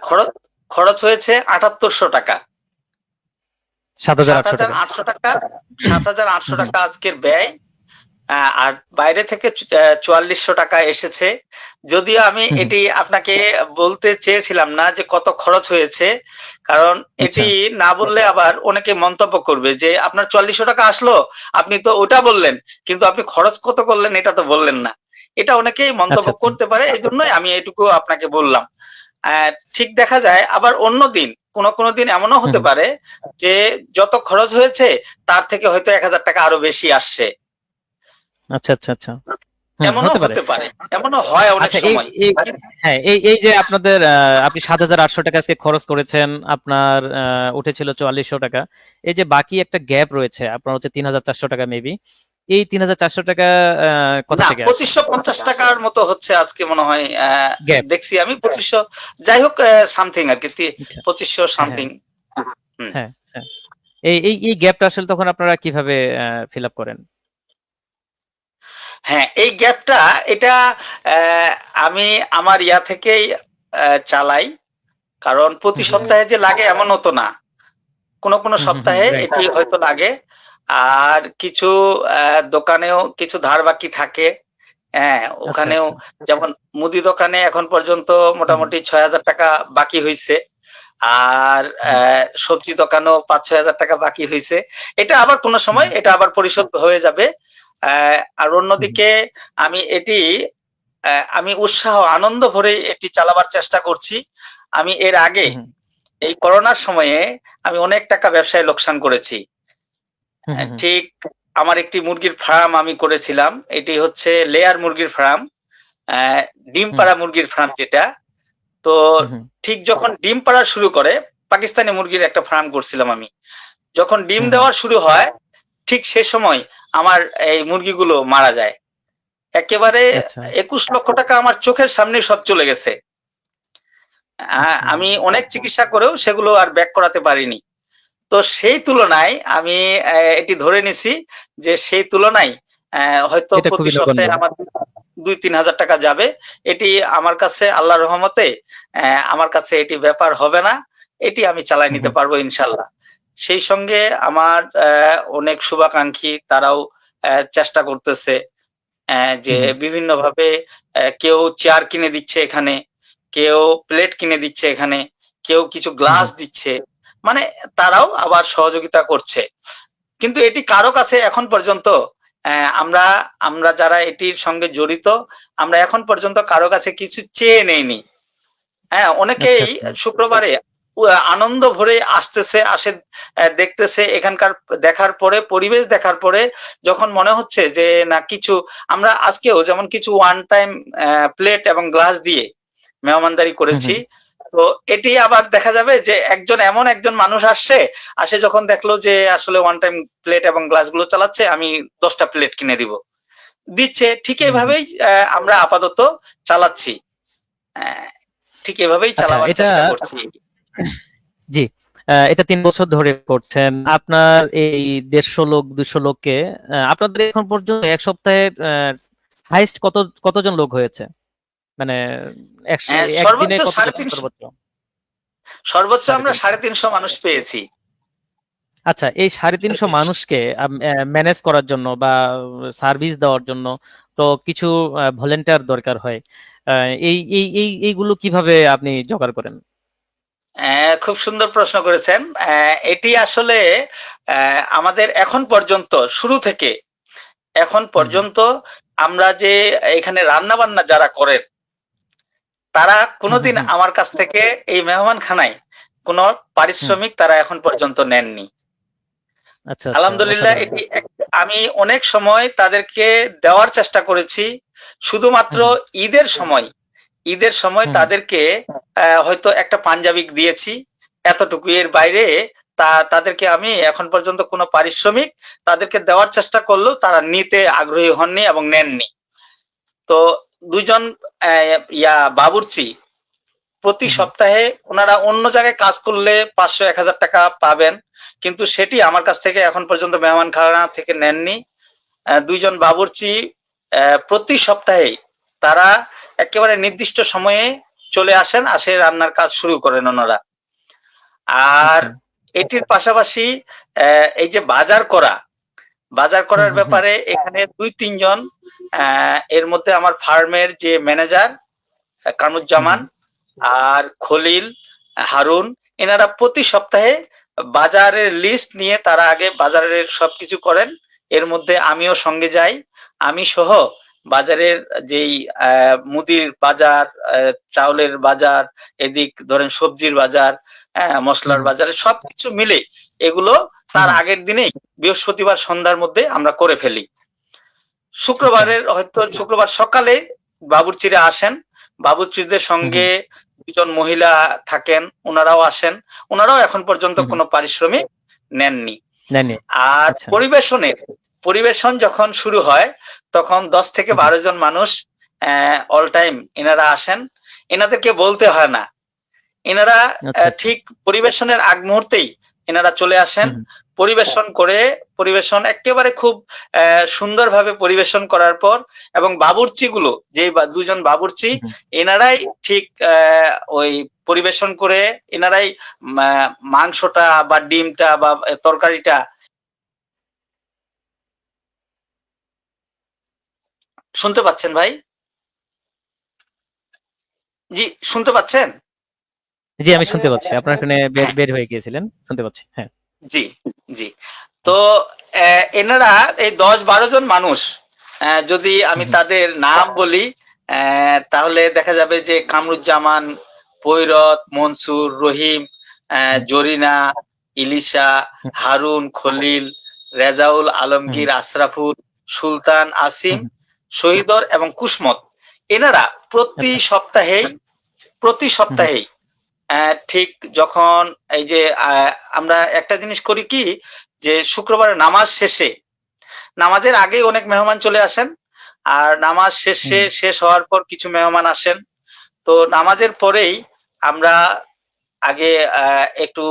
খরচ হয়েছে ৭৮০০ টাকা। ৳৭,৮০০ টাকা। ৭,৮০০ হুম, হুম। টাকা আজকের ব্যয়। আর বাইরে থেকে ৪৪০০ টাকা এসেছে। যদিও আমি হুম, হুম। এটি আপনাকে বলতে চেয়েছিলাম না যে কত খরচ হয়েছে। কারণ আচ্ছা। এটি না বললে আবার অনেকে মন্তব্য করবে যে আপনার ৪৪০০ টাকা আসলো, আপনি তো ওটা বললেন, কিন্তু আপনি খরচ কত করলেন এটা তো বললেন না। এটা অনেকেই মন্তব্য আচ্ছা, আচ্ছা। করতে পারে। এজন্যই আমি এটুকু আপনাকে বললাম। ঠিক দেখা যায় আবার অন্যদিন কোনো দিন এমনও হতে পারে যে যত খরচ হয়েছে তার থেকে হয়তো 1000 টাকা আরো বেশি আসছে, আচ্ছা আচ্ছা আচ্ছা। এমনও হতে পারে। হতে পারে, এমনও হয় অনেক আচ্ছা, সময়। হ্যাঁ, এই যে আপনাদের আপনি ৭,৮০০ টাকা আজকে খরচ করেছেন, আপনার উঠেছিল ৪৪০০ টাকা। এই যে বাকি একটা গ্যাপ রয়েছে, আপনার হচ্ছে ৩,৪০০ টাকা মেবি। এই ৩,৪০০ টাকা কোথা না, থেকে আসে? 2550 টাকার মতো হচ্ছে আজকে মনে হয়, গ্যাপ। দেখছি আমি 2500, যাই হোক সামথিং আর কি, আচ্ছা। 2500 সামথিং। হ্যাঁ, হ্যাঁ। এই গ্যাপটা আসলে তখন আপনারা কিভাবে ফিল আপ করেন? হ্যাঁ, এই গ্যাপটা এটা আমি আমার ইয়া থেকেই চালাই, কারণ প্রতি সপ্তাহে যে লাগে এমনও তো না, কোনো সপ্তাহে রাইট। এটি হয়তো লাগে। আর কিছু দোকানেও কিছু ধার বাকি থাকে। হ্যাঁ, আচ্ছা, ওখানেও আচ্ছা। যেমন মুদি দোকানে এখন পর্যন্ত মোটামুটি ৬,০০০ টাকা বাকি হইছে। আর সবজি দোকানেও ৫-৬,০০০ টাকা বাকি হইছে। এটা আবার কোনো সময় এটা আবার পরিশোধ হয়ে যাবে। আর অন্যদিকে আমি এটি আমি উৎসাহ আনন্দ ভরে এটি চালাবার চেষ্টা করছি। আমি এর আগে এই করোনার সময়ে আমি অনেক টাকা ব্যবসায় লোকসান করেছি। ঠিক আমার একটি মুরগির ফার্ম আমি করেছিলাম। এটি হচ্ছে লেয়ার মুরগির ফার্ম, ডিম পাড়া মুরগির ফার্ম যেটা। তো ঠিক যখন ডিম পাড়া শুরু করে, পাকিস্তানি মুরগির একটা ফার্ম করছিলাম আমি। যখন ডিম দেওয়া শুরু হয় ঠিক সে সময় আমার এই মুরগিগুলো মারা যায়। একেবারে আচ্ছা। ২১ লক্ষ টাকা আমার চোখের সামনে সব চলে গেছে। আমি অনেক চিকিৎসা করেও সেগুলো আর ব্যাক করাতে পারিনি। তো সেই তুলনায় আমি এটি ধরে নিছি যে সেই তুলনায় হয়তো এটা প্রতি খুবই নগণ্য। সপ্তাহে আমার ২-৩ হাজার টাকা যাবে। এটি আমার কাছে আল্লাহর রহমতে আমার কাছে এটি ব্যাপার হবে না। এটি আমি চালায় নিতে পারবো ইনশাল্লাহ। সেই সঙ্গে আমার অনেক শুভাকাঙ্ক্ষী তারাও চেষ্টা করতেছে যে বিভিন্নভাবে কেউ চেয়ার কিনে দিচ্ছে এখানে, কেউ প্লেট কিনে দিচ্ছে এখানে, কেউ কিছু গ্লাস দিচ্ছে। মানে তারাও আবার সহযোগিতা করছে। কিন্তু এটি কারো কাছে এখন পর্যন্ত আমরা আমরা যারা এটির সঙ্গে জড়িত, আমরা এখন পর্যন্ত কারো কাছে কিছু চেয়ে নেইনি। হ্যাঁ, অনেকেই শুক্রবারে আনন্দ ভরে আসতেছে, আসে দেখতেছে, এখানকার দেখার পরে, পরিবেশ দেখার পরে যখন মনে হচ্ছে যে না কিছু, আমরা আজকেও যেমন কিছু ওয়ান টাইম প্লেট এবং গ্লাস দিয়ে মেহমানদারি করেছি। তো এটি আবার দেখা যাবে যে এমন একজন মানুষ আসে যখন দেখলো যে আসলে ওয়ান টাইম প্লেট এবং গ্লাস গুলো চালাচ্ছে, আমি 10টা প্লেট কিনে দিচ্ছে। ঠিক এইভাবেই আমরা আপাতত চালাচ্ছি। ঠিক এভাবেই আচ্ছা, চালাবার এটা চেষ্টা করছি। জি, এটা ৩ বছর ধরে করছেন। আপনার এই ১৫০ লোক ২০০ লোককে আপনাদের এখন পর্যন্ত এক সপ্তাহে হাইয়েস্ট কতজন লোক হয়েছে? মানে একদিনে সর্বোচ্চ কতজন ৩৫০, সর্বোচ্চ? সর্বোচ্চ আমরা ৩৫০। ৩৫০ মানুষ পেয়েছি। আচ্ছা, এই ৩৫০ মানুষকে ম্যানেজ করার জন্য বা সার্ভিস দেওয়ার জন্য তো কিছু ভলান্টিয়ার দরকার হয়। এইগুলো কিভাবে আপনি জোগাড় করেন? খুব সুন্দর প্রশ্ন করেছেন। এটি আসলে আমাদের এখন পর্যন্ত, শুরু থেকে এখন পর্যন্ত আমরা যে এখানে রান্না বান্না যারা করেন তারা কোনোদিন আমার কাছ থেকে এই মেহমানখানায় কোনো পারিশ্রমিক তারা এখন পর্যন্ত নেননি। আচ্ছা, আলহামদুলিল্লাহ, এটি আমি অনেক সময় তাদেরকে দেওয়ার চেষ্টা করেছি। শুধুমাত্র ঈদের সময় তাদেরকে হয়তো একটা পাঞ্জাবি দিয়েছি, এতটুকু। এর বাইরে তাদেরকে আমি এখন পর্যন্ত কোনো পারিশ্রমিক তাদেরকে দেওয়ার চেষ্টা করলেও তারা নিতে আগ্রহী হননি এবং নেননি। তো ২ জন বাবুর্চি প্রতি সপ্তাহে ওনারা অন্য জায়গায় কাজ করলে ৫০০-১,০০০ টাকা পাবেন, কিন্তু সেটি আমার কাছ থেকে এখন পর্যন্ত মেহমানখানা থেকে নেননি। ২ জন বাবুর্চি প্রতি সপ্তাহে তারা একেবারে নির্দিষ্ট সময়ে চলে আসেন, রান্নার কাজ শুরু করেন ওনারা। আর এটির পাশাপাশি এই যে বাজার করার ব্যাপারে এখানে ২-৩ জন, এর মধ্যে আমার ফার্মের যে ম্যানেজার কামরুজ্জামান আর খলিল, হারুন, এনারা প্রতি সপ্তাহে বাজারের লিস্ট নিয়ে তারা আগে বাজারের সবকিছু করেন। এর মধ্যে আমিও সঙ্গে যাই। আমি সহ বাজারের যেই মুদির বাজার, চাউলের বাজার, এদিক ধরেন সবজির বাজার, হ্যাঁ, মশলার হুম। বাজারে সবকিছু মিলে এগুলো তার হুম। আগের দিনেই বৃহস্পতিবার সন্ধ্যার মধ্যে আমরা করে ফেলি। আচ্ছা। শুক্রবারের হয়তো শুক্রবার সকালে বাবুর্চিরা আসেন, বাবুর্চিদের হুম, সঙ্গে হুম, দুজন মহিলা থাকেন, ওনারাও আসেন, ওনারাও এখন পর্যন্ত হুম, হুম। কোনো পারিশ্রমিক নেননি। নেননি। আর আচ্ছা। পরিবেশন যখন শুরু হয় তখন 10 থেকে হুম, হুম। 12 জন মানুষ অল টাইম এনারা আসেন, এনাদেরকে বলতে হয় না, এনারা আচ্ছা, আচ্ছা। ঠিক পরিবেশনের আগ মুহূর্তেই এনারা চলে আসেন, হুম, হুম, পরিবেশন করে পরিবেশন একেবারে খুব সুন্দরভাবে পরিবেশন করার পর এবং বাবুর্চিগুলো যে দুজন বাবুর্চি হুম, হুম। এনারাই ঠিক ওই পরিবেশন করে এনারাই মাংসটা বা ডিমটা বা তরকারিটা, শুনতে পাচ্ছেন ভাই? জি, শুনতে পাচ্ছেন? জি, আমি শুনতে পাচ্ছি। আপনার এখানে বের হ্যাঁ, বের হয়ে গিয়েছিলেন। শুনতে পাচ্ছি। হ্যাঁ। জি, জি। তো এনারা এই 10-12 জন মানুষ, যদি হুম, আমি হুম, তাদের নাম বলি, তাহলে দেখা যাবে যে কামরুজ্জামান, পৈরত, মনসুর, রহিম, হুম, জরিনা, ইলিশা, হুম, হারুন, খলিল, রেজাউল, হুম, আলমগীর, আশরাফুল, সুলতান, আসিম, হুম, হুম। শহীদর এবং কুসমত। এনারা প্রতি আচ্ছা। সপ্তাহেই প্রতি হুম, হুম, সপ্তাহেই ঠিক যখন এই যে আমরা একটা জিনিস করি কি, যে শুক্রবার নামাজ শেষে, নামাজের আগেই অনেক মেহমান চলে আসেন, আর নামাজ হুম, শেষ হওয়ার পর কিছু মেহমান আসেন। তো নামাজের পরেই আমরা আগে একটু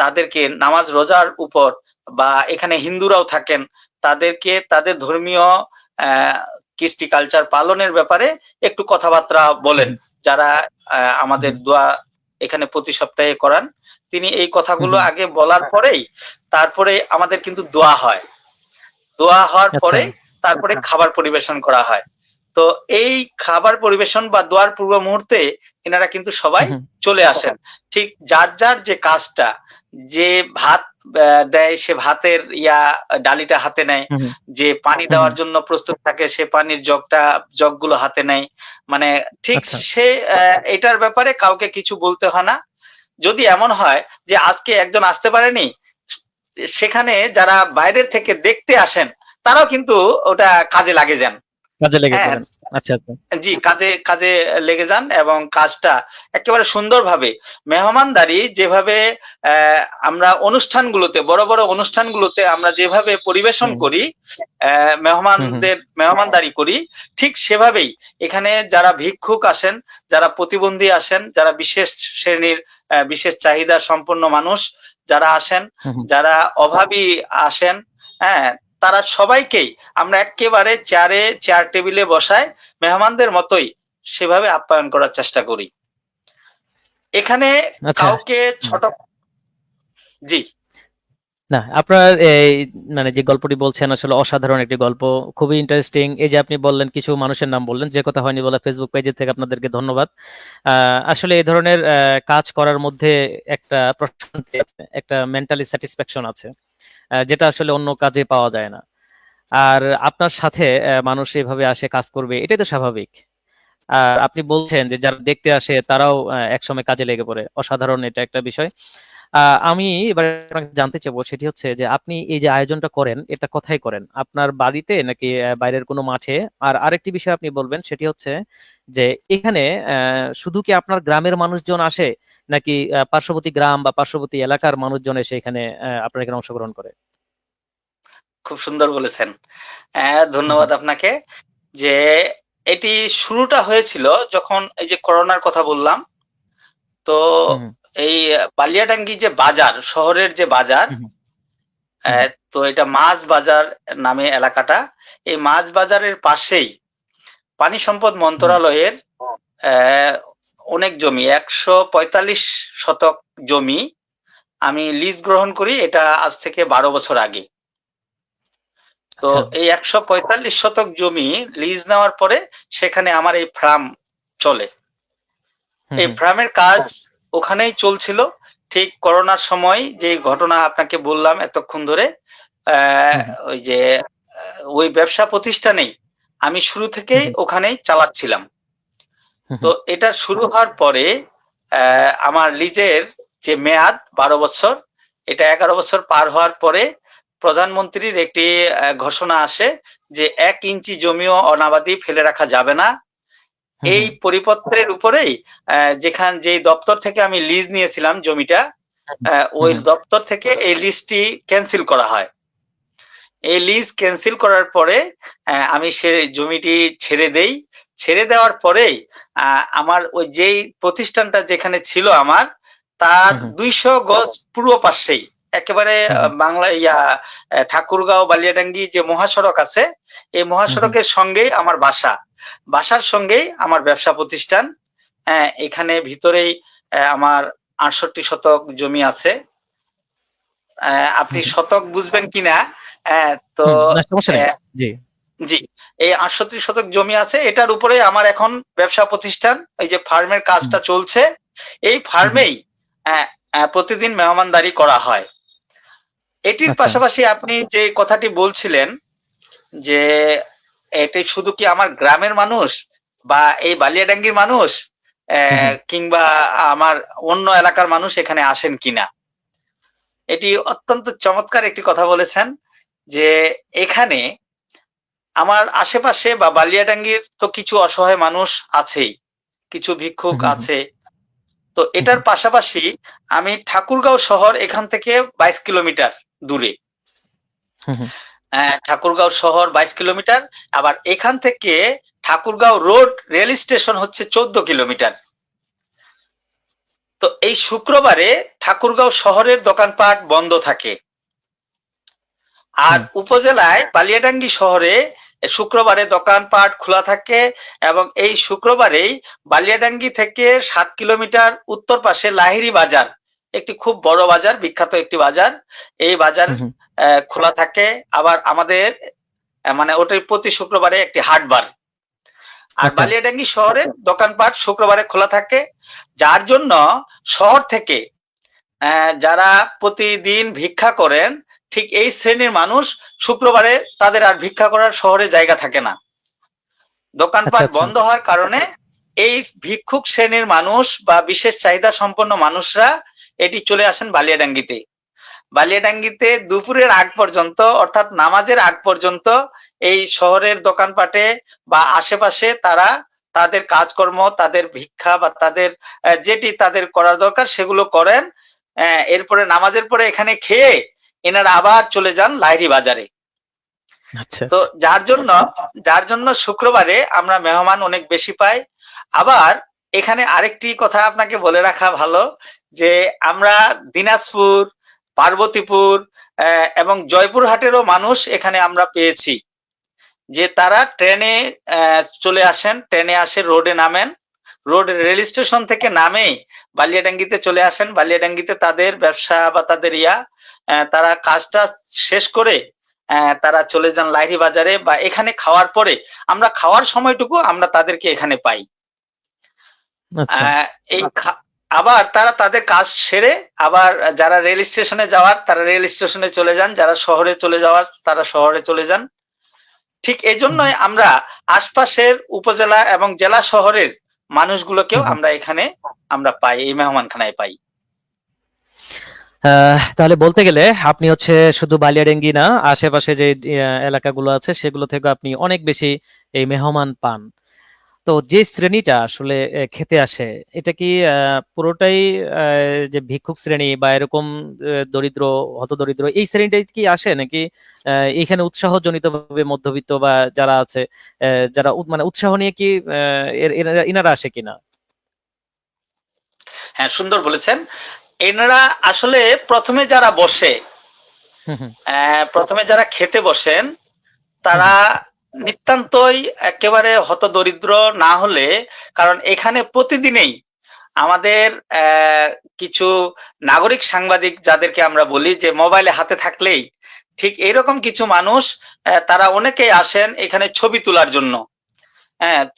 তাদেরকে নামাজ রোজার উপর, বা এখানে হিন্দুরাও থাকেন, তাদেরকে তাদের ধর্মীয় আহ, কৃষ্টি কালচার পালনের ব্যাপারে একটু কথাবার্তা হুম, বলেন, যারা আমাদের হুম, দোয়া এখানে প্রতি সপ্তাহে করান, তিনি এই হুম, কথাগুলো হুম। আগে বলার পরেই তারপরে আমাদের কিন্তু দোয়া হয়, দোয়া হওয়ার আচ্ছা। পরে তারপরে খাবার পরিবেশন করা হয়। তো এই খাবার পরিবেশন বা দোয়ার পূর্ব মুহূর্তে এনারা কিন্তু সবাই হুম, হুম, চলে আসেন, ঠিক যার যার যে কাজটা, যে ভাত দেয় সে ভাতের ডালিটা হাতে নেয়, হুম, হুম, যে পানি হুম, হুম। দেওয়ার জন্য প্রস্তুত থাকে সে পানির জগগুলো হাতে নেয়, মানে ঠিক আচ্ছা। সে এটার ব্যাপারে কাউকে কিছু বলতে হয় না। যদি এমন হয় যে আজকে একজন আসতে পারেনি, সেখানে যারা বাইরের থেকে দেখতে আসেন তারাও কিন্তু ওটা কাজে লাগে যান। কাজে লেগে হ্যাঁ, পড়েন। আচ্ছা, আচ্ছা। জি, কাজে কাজে লেগে যান এবং কাজটা একেবারে সুন্দরভাবে মেহমানদারি যেভাবে আমরা অনুষ্ঠানগুলোতে, বড় বড় অনুষ্ঠানগুলোতে আমরা যেভাবে পরিবেশন হুম, করি, হুম, হুম, মেহমানদারি করি, ঠিক সেভাবেই এখানে যারা ভিক্ষুক আসেন, যারা প্রতিবন্ধী আসেন, যারা বিশেষ শ্রেণীর বিশেষ চাহিদা সম্পন্ন মানুষ যারা আসেন, হুম, হুম। যারা অভাবী আসেন, হ্যাঁ, তারা সবাইকেই আমরা একেবারে চেয়ার টেবিলে বসায় মেহমানদের মতোই সেভাবে আপ্যায়ন করার চেষ্টা করি। এখানে আচ্ছা। কাউকে হুম। ছোট, জি, না, আপনার এই মানে যে গল্পটি বলছেন আসলে অসাধারণ একটি গল্প। খুবই ইন্টারেস্টিং। এই যে আপনি বললেন কিছু মানুষের নাম বললেন, যে কথা হয়নি বলা, ফেসবুক পেজের থেকে আপনাদেরকে ধন্যবাদ। আসলে এই ধরনের কাজ করার মধ্যে একটা প্রশান্তি আছে, একটা মেন্টালি স্যাটিসফ্যাকশন আছে, যেটা আসলে অন্য কাজে পাওয়া যায় না। আর আপনার সাথে মানুষ এভাবে আসে কাজ করবে, এটাই তো স্বাভাবিক। আর আপনি বলছেন যে যারা দেখতে আসে তারাও একসময় কাজে লেগে পড়ে। অসাধারণ এটা একটা বিষয়। আমি এবার আপনাকে জানতে চাবো, সেটি হচ্ছে যে আপনি এই যে আয়োজনটা করেন এটা কোথায় করেন? আপনার বাড়িতে নাকি বাইরের কোনো মাঠে? আর আরেকটি বিষয় আপনি বলবেন, সেটি হচ্ছে যে এখানে শুধু কি আপনার গ্রামের মানুষজন আসে, নাকি পার্শ্ববর্তী গ্রাম বা পার্শ্ববর্তী এলাকার মানুষজন এসে এখানে আপনার এখানে অংশগ্রহণ করে? খুব সুন্দর বলেছেন। হুম, ধন্যবাদ হুম, আপনাকে। যে এটি শুরুটা হয়েছিল যখন এই যে করোনার কথা বললাম, তো হুম, এই বালিয়াডাঙ্গি যে বাজার, শহরের যে বাজার, হুম, হুম, হুম, তো এটা মাছ বাজার নামে এলাকাটা, এই মাছ বাজারের পাশেই পানি সম্পদ হুম, মন্ত্রণালয়ের আহ, অনেক জমি, 145 শতক জমি আমি লিজ গ্রহণ করি, এটা আজ থেকে 12 বছর আগে। তো আচ্ছা। এই 145 শতক জমি লিজ নেওয়ার পরে সেখানে আমার এই ফার্ম চলে। হুম, এই হুম, ফার্মের কাজ ওখানেই চলছিল, ঠিক করোনার সময় যে ঘটনা আপনাকে বললাম এতক্ষণ ধরে, হুম, হুম, ওই যে ওই ব্যবসা প্রতিষ্ঠানেই আমি শুরু থেকেই হুম, ওখানেই চালাচ্ছিলাম। হুম, তো হুম, এটা শুরু হওয়ার পরে আমার লিজের যে মেয়াদ 12 বছর, এটা 11 বছর পার হওয়ার পরে প্রধানমন্ত্রীর একটি ঘোষণা আসে যে 1 ইঞ্চি জমিও অনাবাদি ফেলে রাখা যাবে না। এই পরিপত্রের উপরেই যেই দপ্তর থেকে আমি লিজ নিয়েছিলাম জমিটা, ওই দপ্তর থেকে এই লিজটি ক্যান্সেল করা হয়। এই লিজ ক্যান্সেল করার পরে আমি সে জমিটি ছেড়ে দেই। ছেড়ে দেওয়ার পরে আমার ওই যেই প্রতিষ্ঠানটা যেখানে ছিল আমার, তার 200 গজ পূর্ব পাশেই একেবারে বাংলা ঠাকুরগাঁও বালিয়াডাঙ্গি যে মহাসড়ক আছে, এই মহাসড়কের সঙ্গেই আমার বাসা, বাসার সঙ্গেই আমার ব্যবসা প্রতিষ্ঠান। এখানে ভিতরেই আমার 68 শতক জমি আছে। আপনি শতক বুঝবেন কিনা, তো জি, এই 68 শতক জমি আছে, এটার উপরে আমার এখন ব্যবসা প্রতিষ্ঠান, এই যে ফার্মের কাজটা চলছে, এই ফার্মেই প্রতিদিন মেহমানদারি করা হয়। এটির পাশাপাশি আপনি যে কথাটি বলছিলেন যে এটি শুধু কি আমার গ্রামের মানুষ বা এই বালিয়াডাঙ্গির মানুষ কিংবা আমার অন্য এলাকার মানুষ এখানে আসেন কিনা, এটি অত্যন্ত চমৎকার একটি কথা বলেছেন যে এখানে আমার আশেপাশে বা বালিয়াডাঙ্গির তো কিছু অসহায় মানুষ আছেই, কিছু ভিক্ষুক আছে। তো এটার পাশাপাশি আমি ঠাকুরগাঁও শহর এখান থেকে 22 কিলোমিটার দূরে, ঠাকুরগাঁও শহর 22 কিলোমিটার, আবার এখান থেকে ঠাকুরগাঁও রোড রেল স্টেশন হচ্ছে 14 কিলোমিটার। তো এই শুক্রবারে ঠাকুরগাঁও শহরের দোকানপাট বন্ধ থাকে, আর উপজেলায় বালিয়াডাঙ্গি শহরে শুক্রবারে দোকানপাট খোলা থাকে। এবং এই শুক্রবারেই বালিয়াডাঙ্গি থেকে 7 কিলোমিটার উত্তর পাশে লাহিড়ী বাজার, একটি খুব বড় বাজার, বিখ্যাত একটি বাজার, এই বাজার খোলা থাকে। আবার আমাদের মানে ওটাই প্রতি শুক্রবারে একটি হাটবার। আর বালিয়াডাঙ্গি শহরের দোকানপাট শুক্রবারে খোলা থাকে, যার জন্য শহর থেকে যারা প্রতিদিন ভিক্ষা করেন, ঠিক এই শ্রেণীর মানুষ শুক্রবারে তাদের আর ভিক্ষা করার শহরে জায়গা থাকে না। দোকানপাট বন্ধ হওয়ার কারণে এই ভিক্ষুক শ্রেণীর মানুষ বা বিশেষ চাহিদা সম্পন্ন মানুষরা এটি চলে আসেন বালিয়াডাঙ্গিতে। বালিয়াডাঙ্গিতে দুপুরের আগ পর্যন্ত, অর্থাৎ নামাজের আগ পর্যন্ত এই শহরের দোকানপাটে বা আশেপাশে তারা তাদের কাজকর্ম, তাদের ভিক্ষা বা তাদের যেটি তাদের করার দরকার সেগুলো করেন। এরপরে নামাজের পরে এখানে খেয়ে এনারা আবার চলে যান লাহিড়ী বাজারে। তো যার জন্য শুক্রবারে আমরা মেহমান অনেক বেশি পাই। আবার এখানে আরেকটি কথা আপনাকে বলে রাখা ভালো যে আমরা দিনাজপুর, পার্বতীপুর এবং জয়পুরহাটেরও মানুষ এখানে আমরা পেয়েছি, যে তারা ট্রেনে চলে আসেন, ট্রেনে আসে, রোডে নামেন, রোড রেল স্টেশন থেকে নামে বালিয়াডাঙ্গিতে চলে আসেন। বালিয়াডাঙ্গিতে তাদের ব্যবসা বা তাদের তারা কাজটা শেষ করে তারা চলে যান লাহিড়ী বাজারে, বা এখানে খাওয়ার পরে আমরা খাওয়ার সময়টুকু আমরা তাদেরকে এখানে পাই। এই আবার তারা তাদের কাজ সেরে আবার যারা রেল স্টেশনে যাওয়ার তারা রেল স্টেশনে চলে যান, যারা শহরে চলে যাওয়ার তারা শহরে চলে যান। ঠিক এই জন্যই আমরা আশপাশের উপজেলা এবং জেলা শহরের মানুষগুলোকেও আমরা এখানে আমরা পাই, এই মেহমানখানায় পাই। তাহলে বলতে গেলে আপনি হচ্ছে শুধু বালিয়াডাঙ্গি না, আশেপাশে যে এলাকাগুলো আছে সেগুলো থেকে আপনি অনেক বেশি এই মেহমান পান। তো যে শ্রেণীটা আসলে খেতে আসে, এটা কি পুরোটাই যে ভিক্ষুক শ্রেণী বা এরকম দরিদ্র, হতদরিদ্র এই শ্রেণীটাই কি আসে, নাকি এখানে উৎসাহজনিত ভাবে মধ্যবিত্ত বা যারা আছে যারা মানে উৎসাহ নিয়ে কি এনারা আসে কিনা? হ্যাঁ, সুন্দর বলেছেন। এনারা আসলে প্রথমে যারা বসে, প্রথমে যারা খেতে বসেন, তারা নিতান্তই একেবারে হতদরিদ্র না হলে, কারণ এখানে প্রতিদিনেই আমাদের কিছু নাগরিক সাংবাদিক যাদেরকে আমরা বলি যে মোবাইলে হাতে থাকলেই ঠিক এইরকম কিছু মানুষ, তারা অনেকেই আসেন এখানে ছবি তোলার জন্য।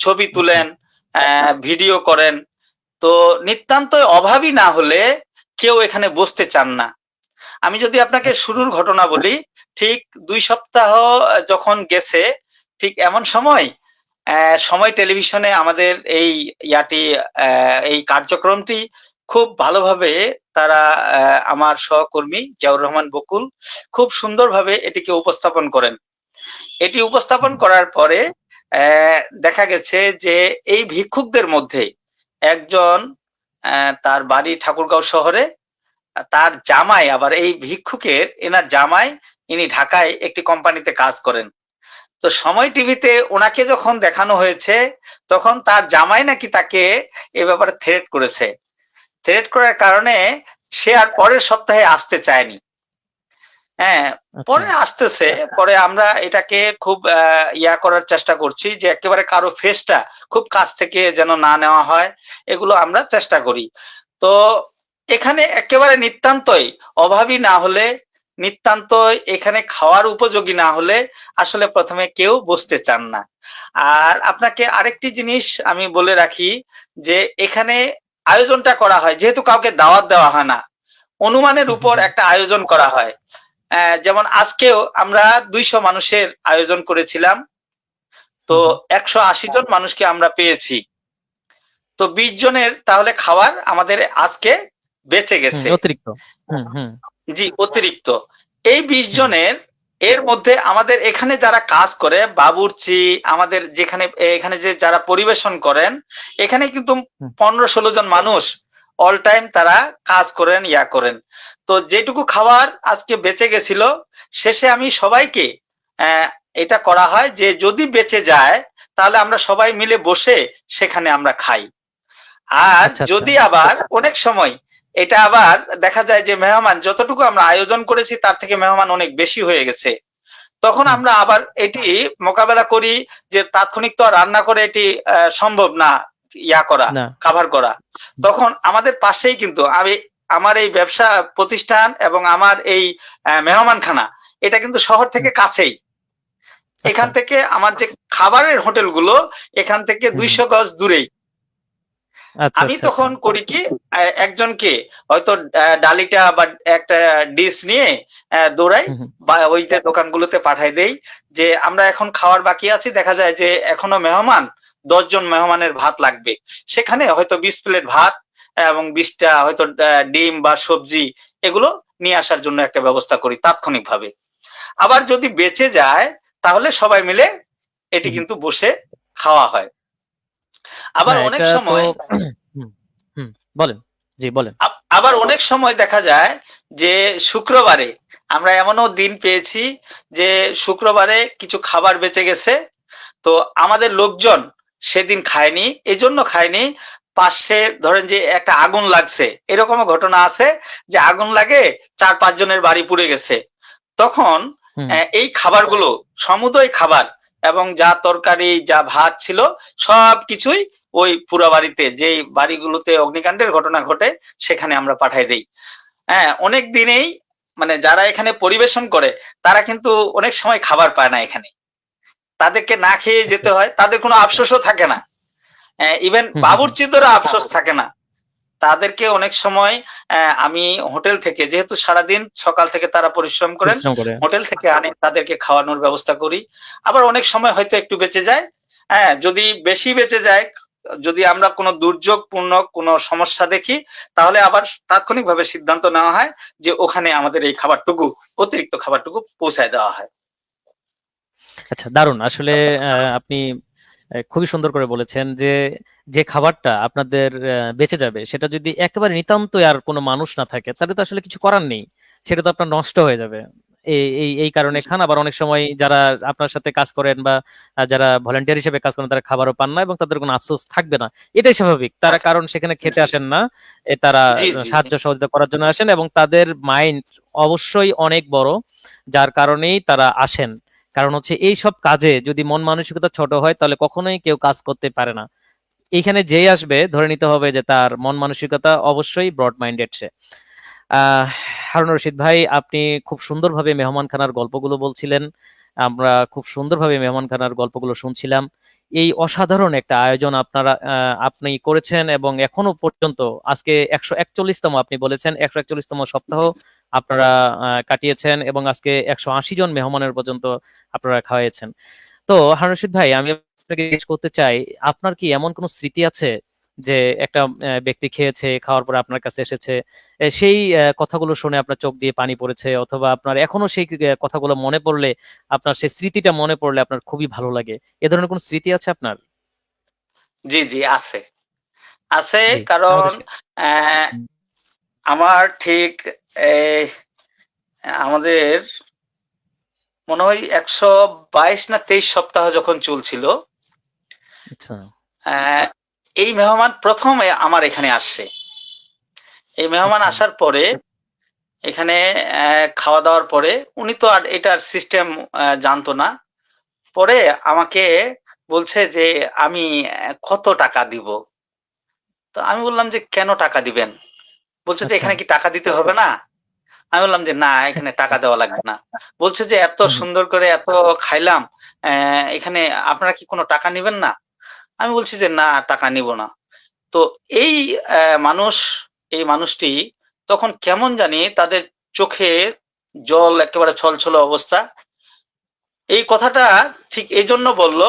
ছবি তুলেন, ভিডিও করেন। তো নিতান্তই অভাবী না হলে কেউ এখানে বসতে চান না। আমি যদি আপনাকে শুরুর ঘটনা বলি, ঠিক 2 সপ্তাহ যখন গেছে, ঠিক এমন সময় সময় টেলিভিশনে আমাদের এই কার্যক্রমটি খুব ভালোভাবে তারা আমার সহকর্মী জিয়াউর রহমান বকুল খুব সুন্দরভাবে এটিকে উপস্থাপন করেন। এটি উপস্থাপন করার পরে দেখা গেছে যে এই ভিক্ষুকদের মধ্যে একজন তার বাড়ি ঠাকুরগাঁও শহরে, তার জামাই আবার এই ভিক্ষুকের এনার জামাই ইনি ঢাকায় একটি কোম্পানিতে কাজ করেন। তো সময় টিভিতে ওনাকে যখন দেখানো হয়েছে তখন তার জামাই নাকি তাকে এ ব্যাপারে থ্রেট করেছে। থ্রেট করার কারণে সে আর পরের সপ্তাহে আসতে চায়নি। হ্যাঁ, পরে আসতেছে, পরে আমরা এটাকে খুব ইয়া করার চেষ্টা করছি যে একেবারে কারো ফেসটা খুব কাছ থেকে যেন না নেওয়া হয়, এগুলো আমরা চেষ্টা করি। তো এখানে একেবারে নিতান্তই অভাবী না হলে, নিতান্তই এখানে খাওয়ার উপযোগী না হলে আসলে প্রথমে কেউ বসতে চান না। আর আপনাকে আরেকটি জিনিস আমি বলে রাখি যে এখানে আয়োজনটা করা হয়, যেহেতু কাউকে দাওয়াত দেওয়া হয় না, অনুমানের উপর একটা আয়োজন করা হয়। যেমন আজকেও আমরা 200 মানুষের আয়োজন করেছিলাম, তো 180 জন মানুষকে আমরা পেয়েছি। তো 20 জনের তাহলে খাবার আমাদের আজকে বেঁচে গেছে অতিরিক্ত। জি, অতিরিক্ত। এই 20 জনের এর মধ্যে আমাদের এখানে যারা কাজ করে, বাবুর্চি, আমাদের যেখানে এখানে যে যারা পরিবেশন করেন, এখানে কিন্তু 15-16 জন মানুষ অল টাইম তারা কাজ করেন, ইয়া করেন। তো যেটুকু খাবার আজকে বেঁচে গেছিল, শেষে আমি সবাইকে এটা করা হয় যে যদি বেঁচে যায় তাহলে আমরা সবাই মিলে বসে সেখানে আমরা খাই। আর যদি আবার অনেক সময় এটা আবার দেখা যায় যে মেহমান যতটুকু আমরা আয়োজন করেছি তার থেকে মেহমান অনেক বেশি হয়ে গেছে, তখন আমরা আবার এটি মোকাবেলা করি যে তাৎক্ষণিক তো রান্না করে এটি সম্ভব না ইয়া করা, কাভার করা। তখন আমাদের পাশেই কিন্তু আমার এই ব্যবসা প্রতিষ্ঠান এবং আমার এই মেহমানখানা এটা কিন্তু শহর থেকে কাছেই। এখান থেকে আমার যে খাবারের হোটেলগুলো এখান থেকে 200 গজ দূরেই। আমি তখন করি কি, একজনকে হয়তো ডালিটা বা একটা ডিশ নিয়ে দৌড়াই বা ওই যে দোকানগুলোতে পাঠাই দেই যে আমরা এখন খাওয়ার বাকি আছি, দেখা যায় যে এখনো মেহমান 10 জন মেহমানের ভাত লাগবে, সেখানে হয়তো 20 প্লেট ভাত এবং 20টা হয়তো ডিম বা সবজি এগুলো নিয়ে আসার জন্য একটা ব্যবস্থা করি তাৎক্ষণিকভাবে। আবার যদি বেঁচে যায় তাহলে সবাই মিলে এটি কিন্তু বসে খাওয়া হয়। আবার অনেক সময় বলেন, জি বলেন। আবার অনেক সময় দেখা যায় যে শুক্রবারে আমরা এমনও দিন পেয়েছি যে শুক্রবারে কিছু খাবার বেঁচে গেছে, তো আমাদের লোকজন সেদিন খায়নি। এজন্য খায়নি, পাশে ধরেন যে একটা আগুন লাগছে, এরকমও ঘটনা আছে যে আগুন লাগে 4-5 জনের বাড়ি পুড়ে গেছে। তখন এই খাবারগুলো সমুদয় খাবার এবং যা তরকারি যা ভাত ছিল সবকিছুই ওই পুরা বাড়িতে, যেই বাড়িগুলোতে অগ্নিকাণ্ডের ঘটনা ঘটে সেখানে আমরা পাঠাই দেই। হ্যাঁ, অনেক দিনেই মানে যারা এখানে পরিবেশন করে তারা কিন্তু অনেক সময় খাবার পায় না, এখানে তাদেরকে না খেয়ে যেতে হয়, তাদের কোনো আফসোসও থাকে না, ইভেন বাবুর্চিদেরও আফসোস থাকে না। তাদেরকে অনেক সময় আমি হোটেল থেকে, যেহেতু সারাদিন সকাল থেকে তারা পরিশ্রম করেন, হোটেল থেকে আনে তাদেরকে খাওয়ানোর ব্যবস্থা করি। আবার অনেক সময় হয়তো একটু বেঁচে যায়, যদি বেশি বেঁচে যায়, যদি আমরা কোনো দুর্যোগপূর্ণ কোনো সমস্যা দেখি তাহলে আবার তাৎক্ষণিকভাবে সিদ্ধান্ত নেওয়া হয় যে ওখানে আমাদের এই খাবারটুকু, অতিরিক্ত খাবারটুকু পৌঁছায় দেওয়া হয়। আচ্ছা, দারুণ। আসলে আপনি খুবই সুন্দর করে বলেছেন যে যে খাবারটা আপনাদের বেঁচে যাবে সেটা যদি একেবারে নিতান্তই আর কোনো মানুষ না থাকে তাহলে তো আসলে কিছু করার নেই, সেটা তো আপনার নষ্ট হয়ে যাবে। এই কারণে খান। আবার অনেক সময় যারা আপনার সাথে কাজ করেন বা যারা ভলান্টিয়ার হিসেবে কাজ করেন তারা খাবারও পান না এবং তাদের কোনো আফসোস থাকবে না, এটাই স্বাভাবিক। তারা কারণ সেখানে খেতে আসেন না, তারা সাহায্য সহযোগিতা করার জন্য আসেন এবং তাদের মাইন্ড অবশ্যই অনেক বড়, যার কারণেই তারা আসেন। কারণ হচ্ছে এই সব কাজে যদি মন মানসিকতা ছোট হয় তাহলে কখনোই কেউ কাজ করতে পারে না। এখানে যেই আসবে ধরে নিতে হবে যে তার মন মানসিকতা অবশ্যই ব্রড মাইন্ডেড সে। হারুন রশিদ ভাই, আপনি খুব সুন্দরভাবে মেহমানখানার গল্পগুলো বলছিলেন, আমরা খুব সুন্দরভাবে মেহমানখানার গল্পগুলো শুনছিলাম। এই অসাধারণ একটা আয়োজন আপনি করেছেন এবং এখনো পর্যন্ত আজকে 141তম, আপনি বলেছেন 141তম সপ্তাহ আপনারা কাটিয়েছেন এবং আজকে 180 জন মেহমানের পর্যন্ত আপনারা খাওয়াইছেন। তো হারুন রশিদ ভাই, আমি আপনাকে জিজ্ঞেস করতে চাই, আপনার কি এমন কোনো স্মৃতি আছে যে একটা ব্যক্তি খেয়েছে, খাওয়ার পরে আপনার কাছে এসেছে, সেই কথাগুলো শুনে আপনার চোখ দিয়ে পানি পড়েছে, অথবা আপনার এখনো সেই কথাগুলো মনে পড়লে, আপনার সেই স্মৃতিটা মনে পড়লে আপনার খুবই ভালো লাগে? এ ধরনের কোন স্মৃতি আছে আপনার? জি, জি, আছে। আছে, জি, কারণ আমাদের আহ, হুম, আমার ঠিক এই আমাদের মনে হয় 122 না 23 সপ্তাহ যখন চলছিল, আচ্ছা, আহ, এই মেহমান প্রথম আমার এখানে আসছে। এই মেহমান আচ্ছা, আসার পরে এখানে খাওয়া দাওয়ার পরে উনি তো আর এটার সিস্টেম জানতো না। পরে আমাকে বলছে যে আমি কত টাকা দিব। তো আমি বললাম যে কেন টাকা দিবেন? বলছে যে আচ্ছা, এখানে কি টাকা দিতে হবে না? আমি বললাম যে না, এখানে টাকা দেওয়া লাগবে না। বলছে যে এত হুম, হুম, সুন্দর করে এত খাইলাম, এখানে আপনারা কি কোনো টাকা নিবেন না? আমি বলছি যে না, টাকা নিব না। তো এই মানুষ, এই মানুষটি তখন কেমন জানি তাদের চোখে জল একেবারে ছলছল অবস্থা। এই কথাটা ঠিক এই জন্য বললো,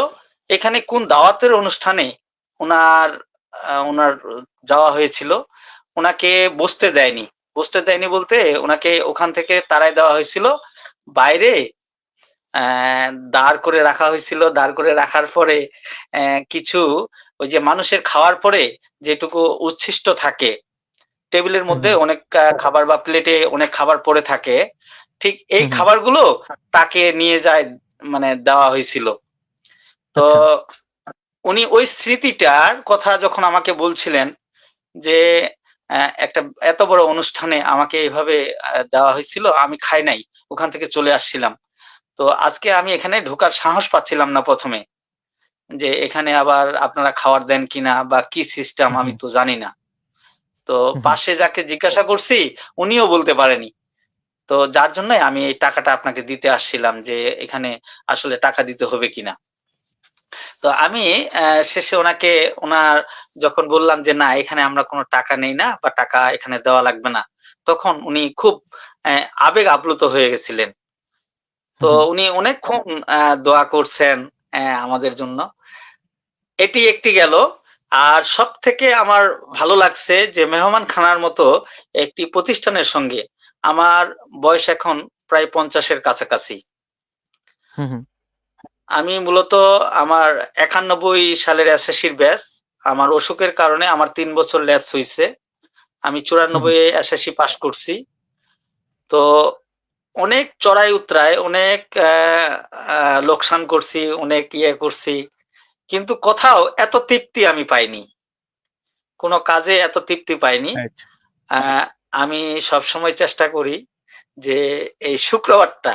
এখানে কোন দাওয়াতের অনুষ্ঠানে ওনার ওনার যাওয়া হয়েছিল, ওনাকে বসতে দেয়নি। বসতে দেয়নি বলতে ওনাকে ওখান থেকে তাড়ায় দেওয়া হয়েছিল, বাইরে দাঁড় করে রাখা হয়েছিল। দাঁড় করে রাখার পরে কিছু ওই যে মানুষের খাওয়ার পরে যেটুকু উচ্ছিষ্ট থাকে, টেবিলের হুম, মধ্যে হুম, অনেক খাবার বা প্লেটে অনেক খাবার পড়ে থাকে, ঠিক এই হুম, হুম, খাবারগুলো তাকে নিয়ে যায়, মানে দেওয়া হয়েছিল। তো আচ্ছা, উনি ওই স্মৃতিটার কথা যখন আমাকে বলছিলেন যে একটা এত বড় অনুষ্ঠানে আমাকে এইভাবে দেওয়া হয়েছিল, আমি খাই নাই, ওখান থেকে চলে আসছিলাম। তো আজকে আমি এখানে ঢোকার সাহস পাচ্ছিলাম না প্রথমে, যে এখানে আবার আপনারা খাবার দেন কিনা বা কি সিস্টেম হুম, আমি হুম, তো জানি না। তো হুম, হুম, পাশে যাকে জিজ্ঞাসা করছি, উনিও বলতে পারেনি। তো যার জন্য আমি এই টাকাটা আপনাকে দিতে আসছিলাম, যে এখানে আসলে টাকা দিতে হবে কিনা। তো আমি শেষে ওনাকে, ওনার যখন বললাম যে না, এখানে আমরা কোনো টাকা নেই না বা টাকা এখানে দেওয়া লাগবে না, তখন উনি খুব আবেগ আপ্লুত হয়ে গেছিলেন। তো হুম, উনি অনেকক্ষণ দোয়া করছেন আমাদের জন্য। এটি একটি গেল। আর সব থেকে আমার ভালো লাগছে যে মেহমান খানার মতো একটি প্রতিষ্ঠানের সঙ্গে আমার বয়স এখন প্রায় 50-এর কাছাকাছি। হুম, হুম, আমি মূলত আমার 91 সালের এসএসসির ব্যাচ। আমার অসুখের কারণে আমার 3 বছর ল্যাপস হয়েছে। আমি হুম, হুম, 94 এসএসসি পাস করছি। তো অনেক চড়াই উতরাই, অনেক লোকসান করছি, অনেক ইয়ে করছি, কিন্তু কোথাও এত তৃপ্তি আমি পাইনি। কোনো কাজে এত তৃপ্তি পাইনি। রাইট, আহ, আমি সবসময় চেষ্টা করি যে এই শুক্রবারটা,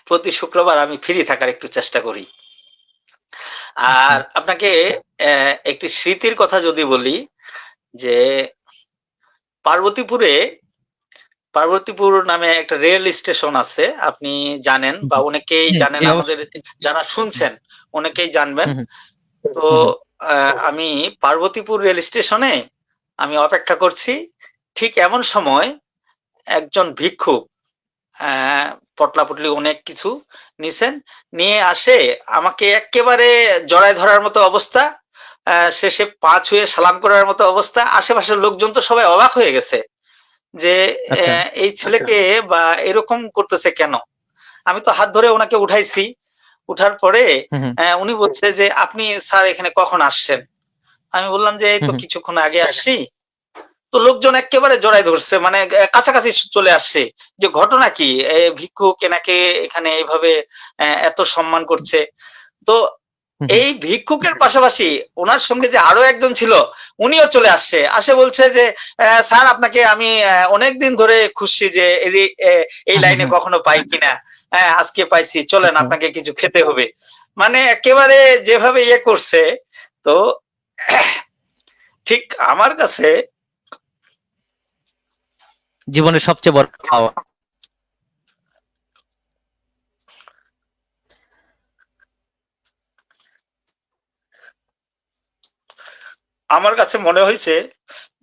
প্রতি শুক্রবার আমি ফ্রি থাকার একটু চেষ্টা করি। আচ্ছা, আর আপনাকে একটি স্মৃতির কথা যদি বলি, যে পার্বতীপুরে, পার্বতীপুর নামে একটা রেল স্টেশন আছে, আপনি জানেন হুম, বা হুম, অনেকেই জি, জানেন, জি, আমাদের অবশ্যই, যারা হুম, শুনছেন অনেকেই জানবেন। হুম, হুম, তো হুম, হুম, আমি পার্বতীপুর রেল স্টেশনে আমি অপেক্ষা করছি। ঠিক এমন সময় একজন ভিক্ষুক আহ পটলাপুটলি অনেক কিছু নিছেন, নিয়ে আসে, আমাকে একেবারে জড়ায় ধরার মতো অবস্থা, শেষে পা ছুঁয়ে সালাম করার মতো অবস্থা। আশেপাশের লোকজন তো সবাই অবাক হয়ে গেছে যে আচ্ছা, এই ছেলেকে বা এরকম করতেছে কেন। আমি তো হাত ধরে ওনাকে উঠাইছি। উঠার পরে হুম, হুম, উনি বলছে যে আপনি স্যার এখানে কখন আসছেন? আমি বললাম যে এই হুম, তো হুম, কিছুক্ষণ আগে আসছি। তো লোকজন একেবারে জড়াই ধরছে, মানে কাছাকাছি চলে আসছে, যে ঘটনা কি, ভিক্ষুক এনাকে এখানে এইভাবে এত সম্মান করছে। তো হুম, হুম, এই ভিক্ষুকের পাশাপাশি ওনার সঙ্গে যে আরো একজন ছিল, উনিও চলে আসছে, আসে বলছে যে স্যার আপনাকে আমি অনেকদিন ধরে খুঁজছি, যে এই হুম, হুম, লাইনে হুম, কখনো পাই কিনা। হ্যাঁ, আজকে পাইছি, চলেন আচ্ছা, আপনাকে কিছু খেতে হবে। মানে একেবারে যেভাবে ইয়ে করছে। তো ঠিক আমার কাছে, জীবনের সবচেয়ে বড় পাওয়া। আমার কাছে মনে হয়েছে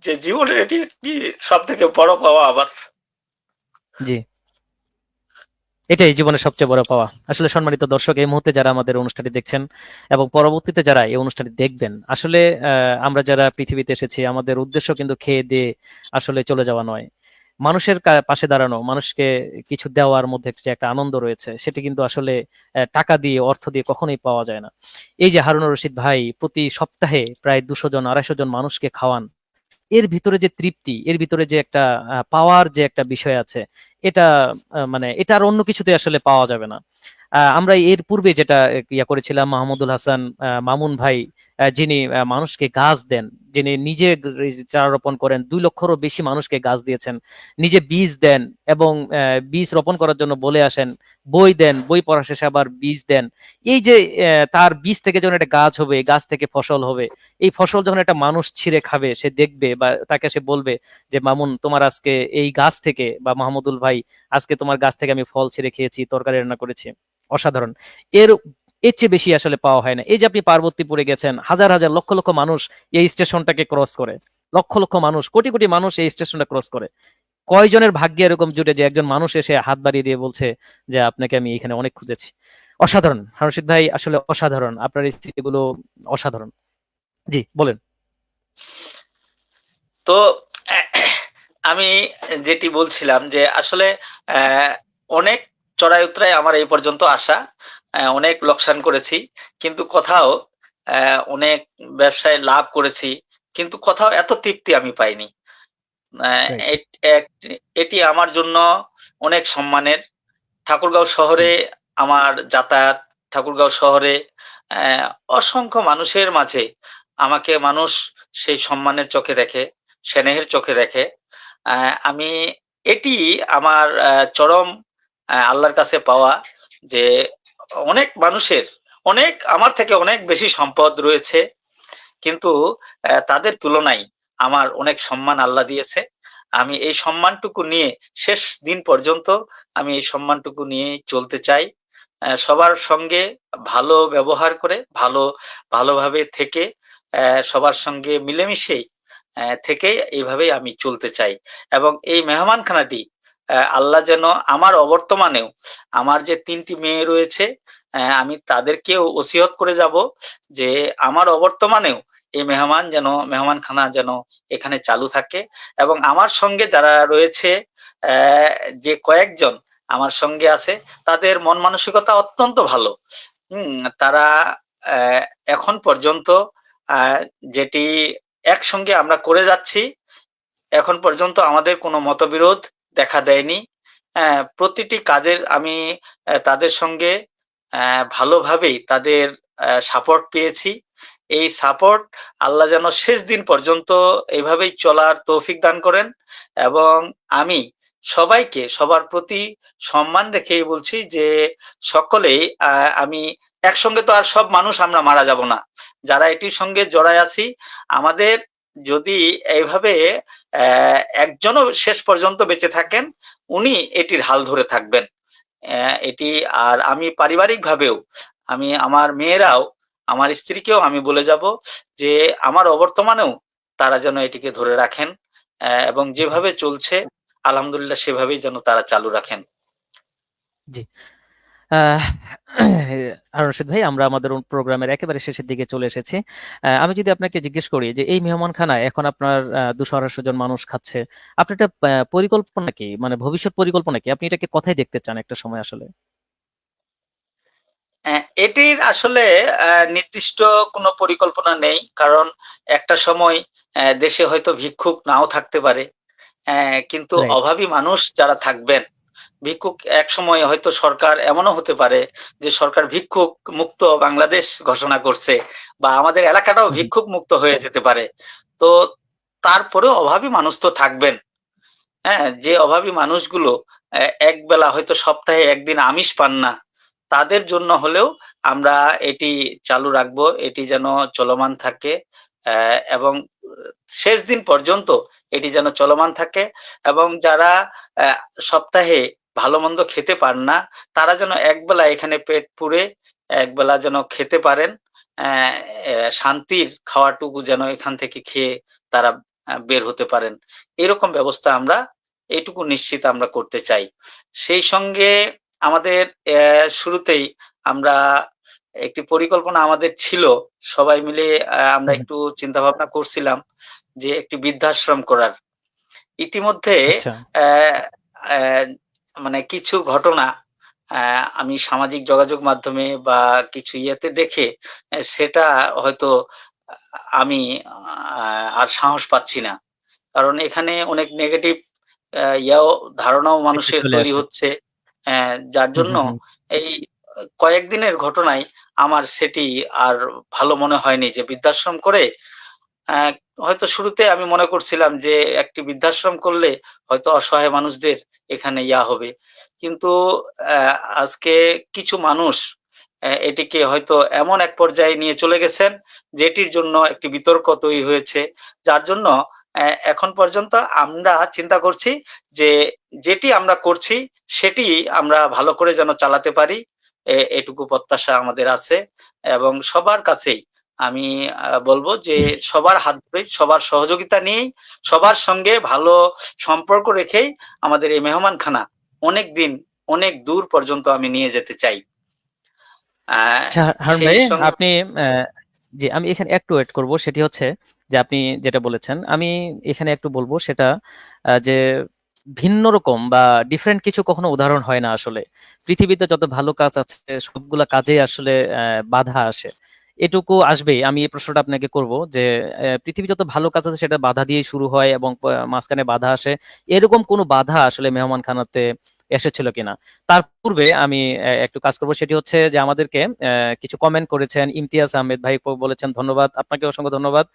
যে জীবনের এটি একটি সব থেকে বড় পাওয়া আমার। জি, এটাই জীবনের সবচেয়ে বড় পাওয়া। আসলে সম্মানিত দর্শক, এই মুহূর্তে যারা আমাদের অনুষ্ঠানটি দেখছেন এবং পরবর্তীতে যারা এই অনুষ্ঠানটি দেখবেন, আসলে আমরা যারা পৃথিবীতে এসেছি আমাদের উদ্দেশ্য কিন্তু খেয়ে দিয়ে আসলে চলে যাওয়া নয়। মানুষের পাশে দাঁড়ানো, মানুষকে কিছু দেওয়ার মধ্যে যে একটা আনন্দ রয়েছে সেটি কিন্তু আসলে টাকা দিয়ে, অর্থ দিয়ে কখনোই পাওয়া যায় না। এই যে হারুনুর রশিদ ভাই প্রতি সপ্তাহে প্রায় 200 জন 250 জন মানুষকে খাওয়ান, এর ভিতরে যে তৃপ্তি, এর ভিতরে যে একটা পাওয়ার যে একটা বিষয় আছে, এটা মানে এটা আর অন্য কিছুতে আসলে পাওয়া যাবে না। আমরা এর পূর্বে যেটা ইয়া করেছিলাম, মাহমুদুল হাসান মামুন ভাই, যিনি মানুষকে গাছ দেন, যিনি নিজে চারা রোপণ করেন, 2 লক্ষেরও বেশি মানুষকে গাছ দিয়েছেন, নিজে বীজ দেন এবং বীজ রোপণ করার জন্য বলে আসেন, বই দেন, বই পড়া শেষে আবার বীজ দেন। এই যে তার বীজ থেকে যখন একটা গাছ হবে, গাছ থেকে ফসল হবে, এই ফসল যখন একটা মানুষ ছিঁড়ে খাবে, সে দেখবে বা তাকে সে বলবে যে মামুন, তোমার আজকে এই গাছ থেকে, বা মাহমুদুল ভাই, আজকে তোমার গাছ থেকে আমি ফল ছিঁড়ে খেয়েছি, তরকারি রান্না করেছি। অসাধারণ। এর এর চেয়ে বেশি আসলে পাওয়া হয় না। এই যে আপনি পার্বতীপুরে গেছেন, হাজার হাজার লক্ষ লক্ষ মানুষ এই স্টেশনটাকে ক্রস করে, লক্ষ লক্ষ মানুষ, কোটি কোটি মানুষ এই স্টেশনটা ক্রস করে। কয়জনের ভাগ্যে এরকম জুটে যে একজন মানুষ এসে হাত বাড়িয়ে দিয়ে বলছে যে আপনাকে আমি এখানে অনেক খুঁজেছি। অসাধারণ হারুন ভাই, আসলে অসাধারণ, আপনার এই স্মৃতিগুলো অসাধারণ। জি বলেন। তো আমি যেটি বলছিলাম যে আসলে অনেক চড়াই উতরাই আমার এই পর্যন্ত আসা, অনেক লোকসান করেছি, কিন্তু কোথাও অনেক ব্যবসায় লাভ করেছি, কিন্তু কোথাও এত তৃপ্তি আমি পাইনি। এটি আমার জন্য অনেক সম্মানের। ঠাকুরগাঁও শহরে আমার যাতায়াত, ঠাকুরগাঁও শহরে অসংখ্য মানুষের মাঝে আমাকে মানুষ সেই সম্মানের চোখে দেখে, স্নেহের চোখে দেখে। আমি এটি আমার চরম আল্লাহর কাছে পাওয়া, যে অনেক মানুষের অনেক আমার থেকে অনেক বেশি সম্পদ রয়েছে, কিন্তু তাদের তুলনায় আমার অনেক সম্মান আল্লাহ দিয়েছে। আমি এই সম্মানটুকু নিয়ে শেষ দিন পর্যন্ত আমি এই সম্মানটুকু নিয়ে চলতে চাই। সবার সঙ্গে ভালো ব্যবহার করে, ভালোভাবে থেকে, সবার সঙ্গে মিলেমিশেই থেকে এইভাবেই আমি চলতে চাই। এবং এই মেহমানখানাটি আল্লাহ যেন আমার অবর্তমানেও, আমার যে 3টি মেয়ে রয়েছে, আমি তাদেরকেও ওসিয়ত করে যাব যে আমার অবর্তমানেও এই মেহমানখানা যেন এখানে চালু থাকে। এবং আমার সঙ্গে যারা রয়েছে, যে কয়েকজন আমার সঙ্গে আছে, তাদের মন মানসিকতা অত্যন্ত ভালো। তারা এখন পর্যন্ত যেটি একসঙ্গে আমরা করে যাচ্ছি, এখন পর্যন্ত আমাদের কোনো মতবিরোধ দেখা দেয়নি। প্রতিটি কাজের আমি তাদের সঙ্গে ভালোভাবেই তাদের সাপোর্ট পেয়েছি। এই সাপোর্ট আল্লাহ যেন শেষ দিন পর্যন্ত এইভাবেই চলার তৌফিক দান করেন। এবং আমি সবাইকে সবার প্রতি সম্মান রেখেই বলছি যে সকলেই আমি একসঙ্গে তো আর সব মানুষ আমরা মারা যাব না, যারা এটির সঙ্গে জড়ায় আছি, আমাদের যদি এইভাবে একজনও শেষ পর্যন্ত বেঁচে থাকেন, উনি এটির হাল ধরে থাকবেন। এটি আর আমি পারিবারিক ভাবেও, আমি আমার মেয়েরাও, আমার স্ত্রীকেও আমি বলে যাব যে আমার অবর্তমানেও তারা যেন এটিকে ধরে রাখেন, এবং যেভাবে চলছে আলহামদুলিল্লাহ সেভাবেই যেন তারা চালু রাখেন। জি হারুন রশিদ ভাই, আমরা আমাদের প্রোগ্রামের একেবারে শেষের দিকে চলে এসেছি। আমি যদি আপনাকে জিজ্ঞেস করি যে এই মেহমানখানায় এখন আপনার 200-250 জন মানুষ খাচ্ছে, আপনার একটা পরিকল্পনা কি, মানে ভবিষ্যৎ পরিকল্পনা কি, আপনি এটাকে কোথায় দেখতে চান একটা সময় আসলে? এটির আসলে নির্দিষ্ট কোনো পরিকল্পনা নেই, কারণ একটা সময় দেশে হয়তো ভিক্ষুক নাও থাকতে পারে, কিন্তু Right. অভাবী মানুষ যারা থাকবেন, ভিক্ষুক এক সময় হয়তো সরকার এমনও হতে পারে যে সরকার ভিক্ষুক মুক্ত বাংলাদেশ ঘোষণা করছে, বা আমাদের এলাকাটাও ভিক্ষুক মুক্ত হয়ে যেতে পারে। তো তারপরেও অভাবী মানুষ তো থাকবেন। যে অভাবী মানুষগুলো একবেলা হয়তো সপ্তাহে একদিন আমিষ পান না, তাদের জন্য হলেও আমরা এটি চালু রাখবো, এটি যেন চলমান থাকে, এবং শেষ দিন পর্যন্ত এটি যেন চলমান থাকে। এবং যারা সপ্তাহে ভালো মন্দ খেতে পান না, তারা যেন একবেলা এখানে পেট পুরে একবেলা যেন খেতে পারেন, শান্তির খাওয়াটুকু যেন এখান থেকে খেয়ে তারা বের হতে পারেন, এরকম ব্যবস্থা আমরা এইটুকু নিশ্চিত আমরা করতে চাই। সেই সঙ্গে আমাদের শুরুতেই আমরা একটি পরিকল্পনা আমাদের ছিল, সবাই মিলে আমরা হুম, হুম। একটু চিন্তা ভাবনা করছিলাম যে একটি বৃদ্ধাশ্রম করার। ইতিমধ্যে আচ্ছা, আহ, আহ, মানে কিছু ঘটনা আমি সামাজিক যোগাযোগ মাধ্যমে বা কিছু ইয়েতে দেখে সেটা হয়তো আমি আর সাহস পাচ্ছি না, কারণ এখানে অনেক নেগেটিভ ইয়াও ধারণাও ইফেক্ট মানুষের চলে তৈরি আসে। হচ্ছে, যার হুম, জন্য হুম, হুম। এই কয়েকদিনের ঘটনায় আমার সেটি আর ভালো মনে হয়নি যে বৃদ্ধাশ্রম করে আহ, হয়তো শুরুতে আমি মনে করছিলাম যে একটি বৃদ্ধাশ্রম করলে হয়তো অসহায় মানুষদের এখানে ইয়া হবে, কিন্তু আজকে কিছু মানুষ এটিকে হয়তো এমন এক পর্যায়ে নিয়ে চলে গেছেন যেটির জন্য একটি বিতর্ক তৈরি হয়েছে, যার জন্য এখন পর্যন্ত আমরা চিন্তা করছি যে যেটি আমরা করছি সেটি আমরা ভালো করে যেন চালাতে পারি, এটুকু প্রত্যাশা আমাদের আছে। এবং সবার কাছেই আমি বলবো যে সবার হাত ধরে সবার সহযোগিতা নিয়েই সবার সঙ্গে ভালো সম্পর্ক রেখেই আমাদের এই মেহমানখানা অনেক দিন অনেক দূর পর্যন্ত আমি নিয়ে যেতে চাই। আহ, আচ্ছা, হারুন সেই ভাই, সঙ্গে আপনি জি, আমি এখানে একটু ওয়েট করব। সেটি হচ্ছে যে আপনি যেটা বলেছেন, আমি এখানে একটু বলবো সেটা যে ভিন্ন রকম বা ডিফারেন্ট কিছু কখনো উদাহরণ হয় না আসলে। পৃথিবীতে যত ভালো কাজ আছে সবগুলা কাজে আসলে বাধা আসে। এটুকু আসবেই। আমি এই প্রশ্নটা আপনাকে করব যে পৃথিবী যত ভালো কাজ আছে সেটা বাধা দিয়ে শুরু হয় এবং মাঝখানে বাধা আসে। এরকম কোনো বাধা আসলে মেহমানখানাতে এসেছিল কিনা? তার পূর্বে আমি একটু কাজ করব, সেটি হচ্ছে যে আমাদেরকে কিছু কমেন্ট করেছেন। ইমতিয়াজ আহমেদ ভাই বলেছেন ধন্যবাদ, আপনাকে অসংখ্য ধন্যবাদ।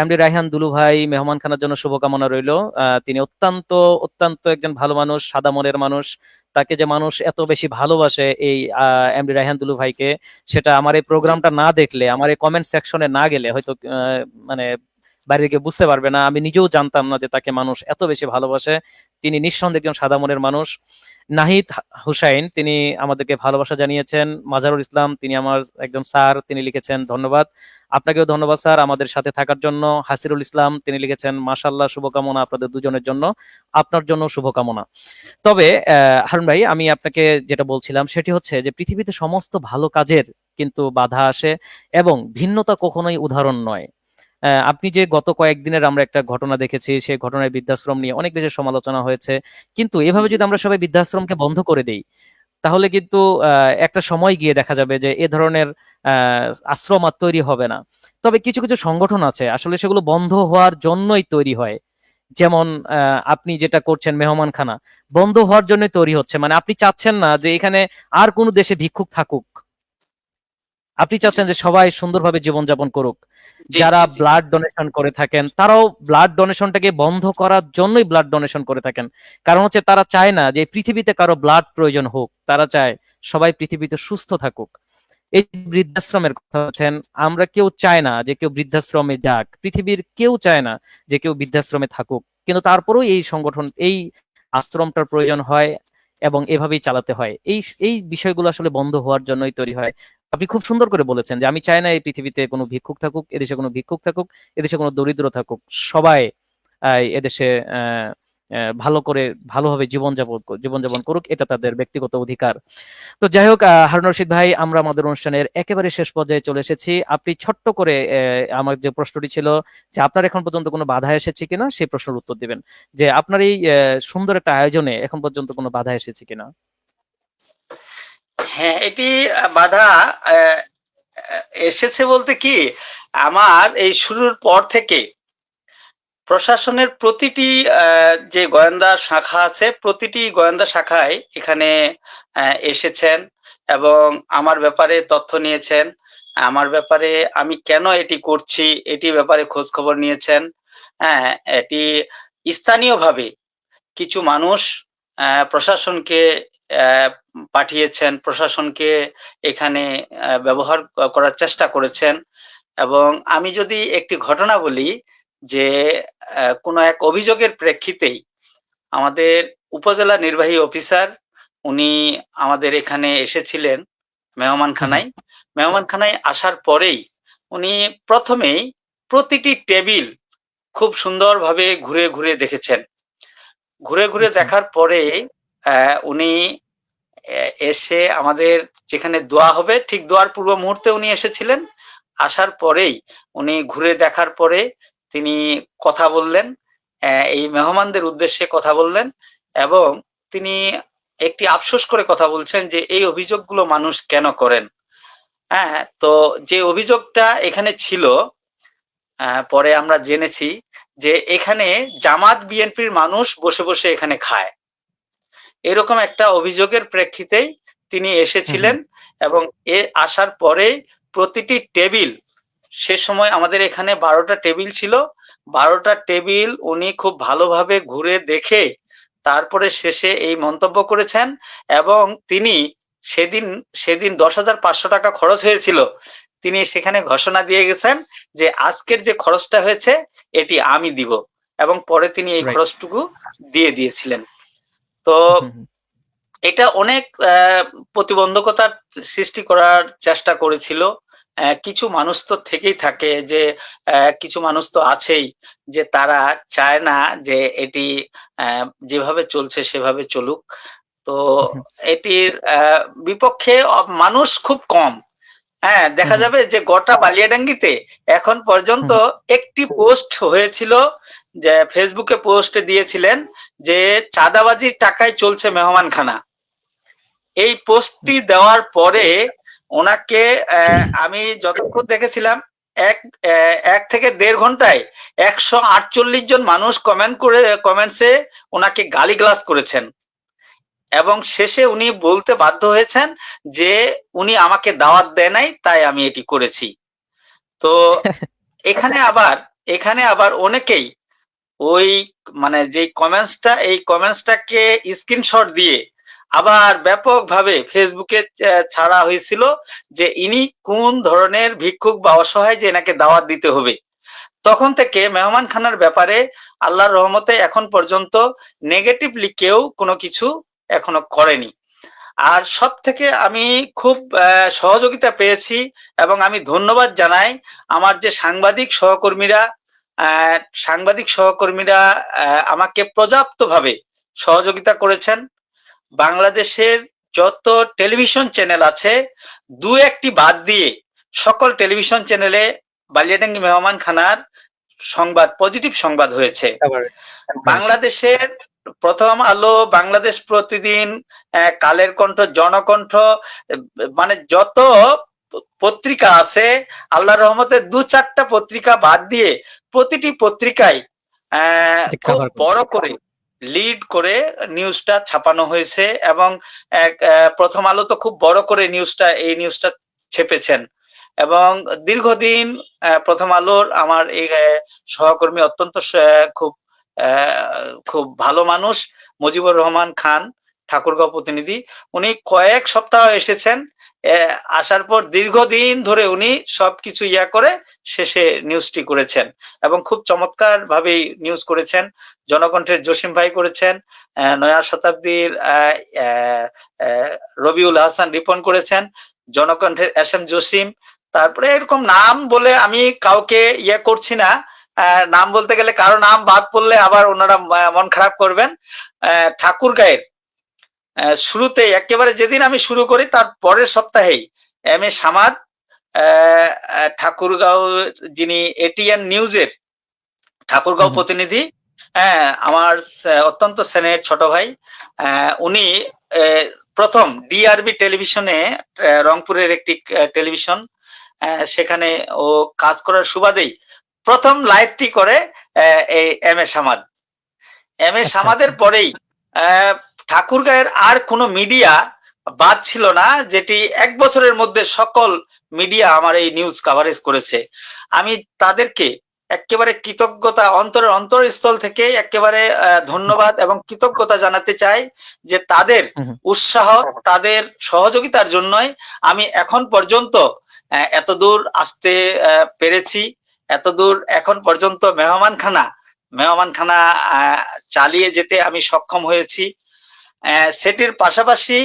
এমডি রায়হান দুলু ভাই, মেহমানখানার জন্য শুভকামনা রইল। তিনি অত্যন্ত অত্যন্ত একজন ভালো মানুষ, সাদা মনের মানুষ। তাকে যে মানুষ এত বেশি ভালোবাসে এই এমডি রায়হান দুলু ভাইকে, সেটা আমার এই প্রোগ্রামটা না দেখলে, আমার এই কমেন্ট সেকশনে না গেলে হয়তো মানে বাইরে গিয়ে বুঝতে পারবে না। আমি নিজেও জানতাম না যে তাকে মানুষ এত বেশি ভালোবাসে। তিনি নিঃসন্দেহে একজন সাদা মনের মানুষ। নাহিদ হুসাইন, তিনি আমাদেরকে ভালোবাসা জানিয়েছেন। মাজারুল ইসলাম, তিনি আমার একজন স্যার, তিনি লিখেছেন ধন্যবাদ। আপনাকেও ধন্যবাদ স্যার আমাদের সাথে থাকার জন্য। হাসিরুল ইসলাম, তিনি লিখেছেন মাশাল্লাহ, শুভকামনা আপনাদের দুজনের জন্য, আপনার জন্য শুভকামনা। তবে হারুন ভাই, আমি আপনাকে যেটা বলছিলাম সেটি হচ্ছে যে পৃথিবীতে সমস্ত ভালো কাজের কিন্তু বাধা আসে এবং ভিন্নতা কখনোই উদাহরণ নয়। আপনি যে গত কয়েকদিনের আমরা একটা ঘটনা দেখেছি, সেই ঘটনায় বৃদ্ধাশ্রম নিয়ে অনেক বেশি সমালোচনা হয়েছে। কিন্তু এভাবে জি যদি আমরা সবাই বৃদ্ধাশ্রমকে বন্ধ করে দেই, তাহলে কিন্তু একটা সময় গিয়ে দেখা যাবে যে এ ধরনের আশ্রম আর তৈরি হবে না। তবে কিছু কিছু সংগঠন আছে আসলে সেগুলো বন্ধ হওয়ার জন্যই তৈরি হয়। যেমন আপনি যেটা করছেন মেহমানখানা, বন্ধ হওয়ার জন্যই তৈরি হচ্ছে। মানে আপনি চাচ্ছেন না যে এখানে আর কোনো দেশে ভিক্ষুক থাকুক, আপনি জি চাচ্ছেন যে সবাই সুন্দরভাবে জীবনযাপন করুক। জি যারা জি জি ব্লাড ডোনেশন করে থাকেন তারাও ব্লাড ডোনেশনটাকে বন্ধ করার জন্যই ব্লাড ডোনেশন করে থাকেন। কারণ হচ্ছে তারা চায় না যে পৃথিবীতে কারো ব্লাড প্রয়োজন হোক, তারা চায় সবাই পৃথিবীতে সুস্থ থাকুক। এই বৃদ্ধাশ্রমের কথা বলছেন, আমরা কেউ চায় না যে কেউ বৃদ্ধাশ্রমে যাক, পৃথিবীর কেউ চায় না যে কেউ বৃদ্ধাশ্রমে থাকুক, কিন্তু তারপরেও এই সংগঠন, এই আশ্রমটার প্রয়োজন হয় এবং এভাবেই চালাতে হয়। এই এই বিষয়গুলো আসলে বন্ধ হওয়ার জন্যই তৈরি হয়। আপনি খুব সুন্দর করে বলেছেন যে আমি চাই না এই পৃথিবীতে কোনো ভিক্ষুক থাকুক, এদেশে কোনো ভিক্ষুক থাকুক, এদেশে কোনো দরিদ্র থাকুক। সবাই এদেশে আহ ভালো করে ভালোভাবে জীবনযাপন করুক, এটা তাদের ব্যক্তিগত অধিকার। তো যাই হোক, হারুন রশিদ ভাই, আমরা আমাদের অনুষ্ঠানের একেবারে শেষ পর্যায়ে চলে এসেছি। আপনি ছোট্ট করে আমার যে প্রশ্নটি ছিল যে আপনার এখন পর্যন্ত কোনো বাধা এসেছে কিনা, সেই প্রশ্নের উত্তর দিবেন। যে আপনার এই সুন্দর একটা আয়োজনে এখন পর্যন্ত কোনো বাধা এসেছে কিনা। হ্যাঁ, এটি বাধা আহ, এসেছে বলতে কি, আমার এই শুরুর পর থেকে প্রশাসনের প্রতিটি যে গোয়েন্দা শাখা আছে প্রতিটি গোয়েন্দা শাখায় এখানে এসেছেন এবং আমার ব্যাপারে তথ্য নিয়েছেন, আমার ব্যাপারে আমি কেন এটি করছি এটি ব্যাপারে খোঁজ খবর নিয়েছেন। হ্যাঁ, এটি স্থানীয়ভাবে কিছু মানুষ প্রশাসনকে আহ, পাঠিয়েছেন, প্রশাসনকে এখানে ব্যবহার করার চেষ্টা করেছেন। এবং আমি যদি একটি ঘটনা বলি যে কোনো এক অভিযোগের প্রেক্ষিতেই আমাদের উপজেলা নির্বাহী অফিসার উনি আমাদের এখানে এসেছিলেন হুম, হুম। মেহমানখানায়। মেহমানখানায় আসার পরেই উনি প্রথমেই প্রতিটি টেবিল খুব সুন্দরভাবে ঘুরে ঘুরে দেখেছেন। ঘুরে ঘুরে আচ্ছা। দেখার পরে উনি এসে আমাদের যেখানে দোয়া হবে ঠিক দোয়ার পূর্ব মুহূর্তে উনি এসেছিলেন। আসার পরেই উনি ঘুরে দেখার পরে তিনি কথা বললেন, এই মেহমানদের উদ্দেশ্যে কথা বললেন এবং তিনি একটি আফসোস করে কথা বলছেন যে এই অভিযোগগুলো মানুষ কেন করেন। হ্যাঁ, তো যে অভিযোগটা এখানে ছিল পরে আমরা জেনেছি যে এখানে জামাত বিএনপির মানুষ বসে বসে এখানে খায়, এরকম একটা অভিযোগের প্রেক্ষিতেই তিনি এসেছিলেন এবং আসার পরে প্রতিটি টেবিল, সে সময় আমাদের এখানে 12টা টেবিল ছিল, 12টা টেবিল উনি খুব ভালোভাবে ঘুরে দেখে তারপরে শেষে এই মন্তব্য করেছেন এবং তিনি সেদিন 10,500 টাকা খরচ হয়েছিল, তিনি সেখানে ঘোষণা দিয়ে গেছেন যে আজকের যে খরচটা হয়েছে এটি আমি দিব এবং পরে তিনি এই খরচটুকু দিয়ে দিয়েছিলেন। তো এটা অনেক প্রতিবন্ধকতার সৃষ্টি করার চেষ্টা করেছিল। কিছু মানুষ তো থেকেই থাকে যে কিছু মানুষ তো আছেই যে তারা চায় না যে এটি যেভাবে চলছে সেভাবে চলুক। তো এটির বিপক্ষে মানুষ খুব কম। হ্যাঁ, দেখা যাবে যে গোটা বালিয়াডাঙ্গিতে এখন পর্যন্ত একটি পোস্ট হয়েছিল, যে ফেসবুকে পোস্ট দিয়েছিলেন যে চাঁদাবাজির টাকায় চলছে মেহমানখানা। এই পোস্টটি দেওয়ার পরে ওনাকে আমি যতক্ষণ দেখেছিলাম 1 থেকে 1.5 ঘন্টায় 148 জন মানুষ কমেন্টসে ওনাকে গালিগালাজ করেছেন এবং শেষে উনি বলতে বাধ্য হয়েছেন যে উনি আমাকে দাওয়াত দেয় নাই তাই আমি এটি করেছি। তো এখানে আবার অনেকেই ওই মানে যে এই কমেন্টসটাকে স্ক্রিনশট দিয়ে আবার ব্যাপকভাবে ফেসবুকে ছাড়া হয়েছিল যে ইনি কোন ধরনের ভিক্ষুক বা অসহায় যে এনাকে দাওয়াত দিতে হবে। তখন থেকে মেহমানখানার ব্যাপারে আল্লাহর রহমতে এখন পর্যন্ত নেগেটিভলি কেউ কোনো কিছু এখনো করেনি। আর সব থেকে আমি খুব সহযোগিতা পেয়েছি এবং আমি ধন্যবাদ জানাই আমার যে সাংবাদিক সহকর্মীরা আমাকে পর্যাপ্তভাবে সহযোগিতা করেছেন। বাংলাদেশের যত টেলিভিশন চ্যানেল আছে 2-1টি বাদ দিয়ে সকল টেলিভিশন চ্যানেলে বালিয়াডাঙ্গি মেহমানখানার সংবাদ, পজিটিভ সংবাদ হয়েছে। বাংলাদেশের প্রথম আলো, বাংলাদেশ প্রতিদিন, কালের কণ্ঠ, জনকণ্ঠ, মানে যত পত্রিকা আছে আল্লাহর রহমতে 2-4টা পত্রিকা বাদ দিয়ে প্রতিটি পত্রিকায় খুব বড় করে লিড করে নিউজটা ছাপানো হয়েছে এবং প্রথম আলো তো খুব বড় করে এই নিউজটা ছেপেছেন এবং দীর্ঘদিন প্রথম আলোর আমার এই সহকর্মী অত্যন্ত খুব ভালো মানুষ মুজিবুর রহমান খান, ঠাকুরগাঁও প্রতিনিধি, উনি কয়েক সপ্তাহ এসেছেন, আসার পর দীর্ঘদিন ধরে উনি সবকিছু করে শেষে নিউজটি করেছেন এবং খুব চমৎকার ভাবে নিউজ করেছেন। জনকণ্ঠের জসিম ভাই করেছেন, নয়া শতাব্দীর রবিউল হাসান রিপন করেছেন, জনকণ্ঠের SM জসিম, তারপরে এরকম নাম বলে আমি কাউকে করছি না, নাম বলতে গেলে কারো নাম বাদ পড়লে আবার ওনারা মন খারাপ করবেন। ঠাকুরগাঁয়ের শুরুতে একেবারে যেদিন আমি শুরু করি তার পরের সপ্তাহেই MA সামাদ, ঠাকুরগাঁও যিনি ATN নিউজের ঠাকুরগাঁও প্রতিনিধি, আমার অত্যন্ত স্নেহের ছোট ভাই, উনি প্রথম DRB টেলিভিশনে, রংপুরের একটি টেলিভিশন, সেখানে ও কাজ করার সুবাদেই প্রথম লাইভটি করে এই MA সামাদের পরেই ঠাকুরগাঁয়ের আর কোনো মিডিয়া বাদ ছিল না যেটি 1 বছরের মধ্যে সকল মিডিয়া আমার এই নিউজ কভারেজ করেছে। আমি তাদেরকে একেবারে কৃতজ্ঞতা, অন্তরস্থল থেকে একেবারে ধন্যবাদ এবং কৃতজ্ঞতা জানাতে চাই যে তাদের উৎসাহ, তাদের সহযোগিতার জন্যই আমি এখন পর্যন্ত এতদূর আসতে পেরেছি, এতদূর এখন পর্যন্ত মেহমানখানা চালিয়ে যেতে আমি সক্ষম হয়েছি। সেটির পাশাপাশি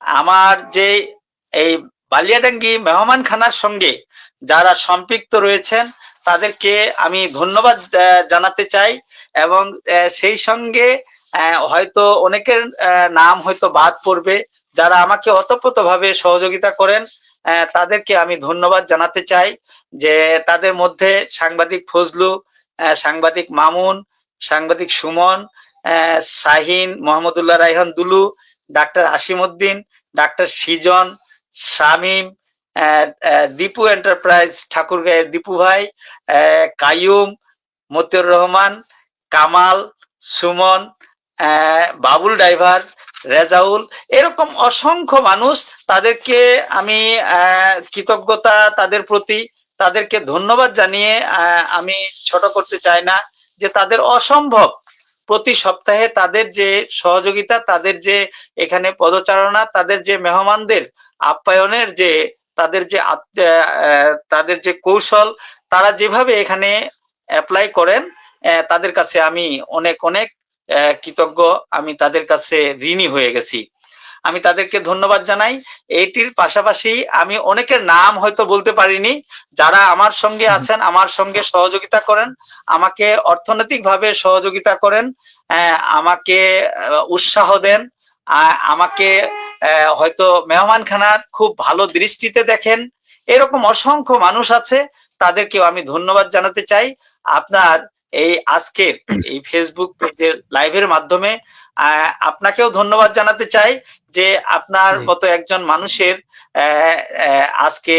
আমার যে এই বালিয়াডাঙ্গি মেহমানখানার সঙ্গে যারা সম্পৃক্ত রয়েছেন তাদেরকে আমি ধন্যবাদ জানাতে চাই এবং সেই সঙ্গে হয়তো অনেকের নাম হয়তো বাদ পড়বে, যারা আমাকে অতপ্রতভাবে সহযোগিতা করেন, তাদেরকে আমি ধন্যবাদ জানাতে চাই। যে তাদের মধ্যে সাংবাদিক ফজলু, সাংবাদিক মামুন, সাংবাদিক সুমন, শাহিন, মোহাম্মদুল্লাহ রায়হান দুলু, ডাক্তার আসিমউদ্দিন, ডাক্তার সিজন, শামীম, দীপু এন্টারপ্রাইজ ঠাকুরগাঁয়ের দীপু ভাই, কাইয়ুম, মতিউর রহমান, কামাল, সুমন, বাবুল ড্রাইভার, রেজাউল, এরকম অসংখ্য মানুষ। তাদেরকে আমি কৃতজ্ঞতা তাদের প্রতি, তাদেরকে ধন্যবাদ জানিয়ে আমি ছোট করতে চাই না, যে তাদের অসম্ভব প্রতি সপ্তাহে তাদের যে সহযোগিতা, তাদের যে এখানে পদচারণা, তাদের যে মেহমানদের আপ্যায়নের যে তাদের যে কৌশল, তারা যেভাবে এখানে অ্যাপ্লাই করেন, তাদের কাছে আমি অনেক অনেক কৃতজ্ঞ, আমি তাদের কাছে ঋণী হয়ে গেছি। আমি তাদেরকে ধন্যবাদ জানাই। এইটির পাশাপাশি আমি অনেকের নাম হয়তো বলতে পারিনি, যারা আমার সঙ্গে আছেন, আমার সঙ্গে সহযোগিতা করেন, আমাকে অর্থনৈতিকভাবে সহযোগিতা করেন, আমাকে উৎসাহ দেন, আমাকে হয়তো মেহমানখানার খুব ভালো দৃষ্টিতে দেখেন, এরকম অসংখ্য মানুষ আছে। তাদেরকেও আমি ধন্যবাদ জানাতে চাই। আপনার এই আজকের এই ফেসবুক পেজের লাইভের মাধ্যমে আপনাকেও ধন্যবাদ জানাতে চাই, যে আপনার মতো একজন মানুষের আজকে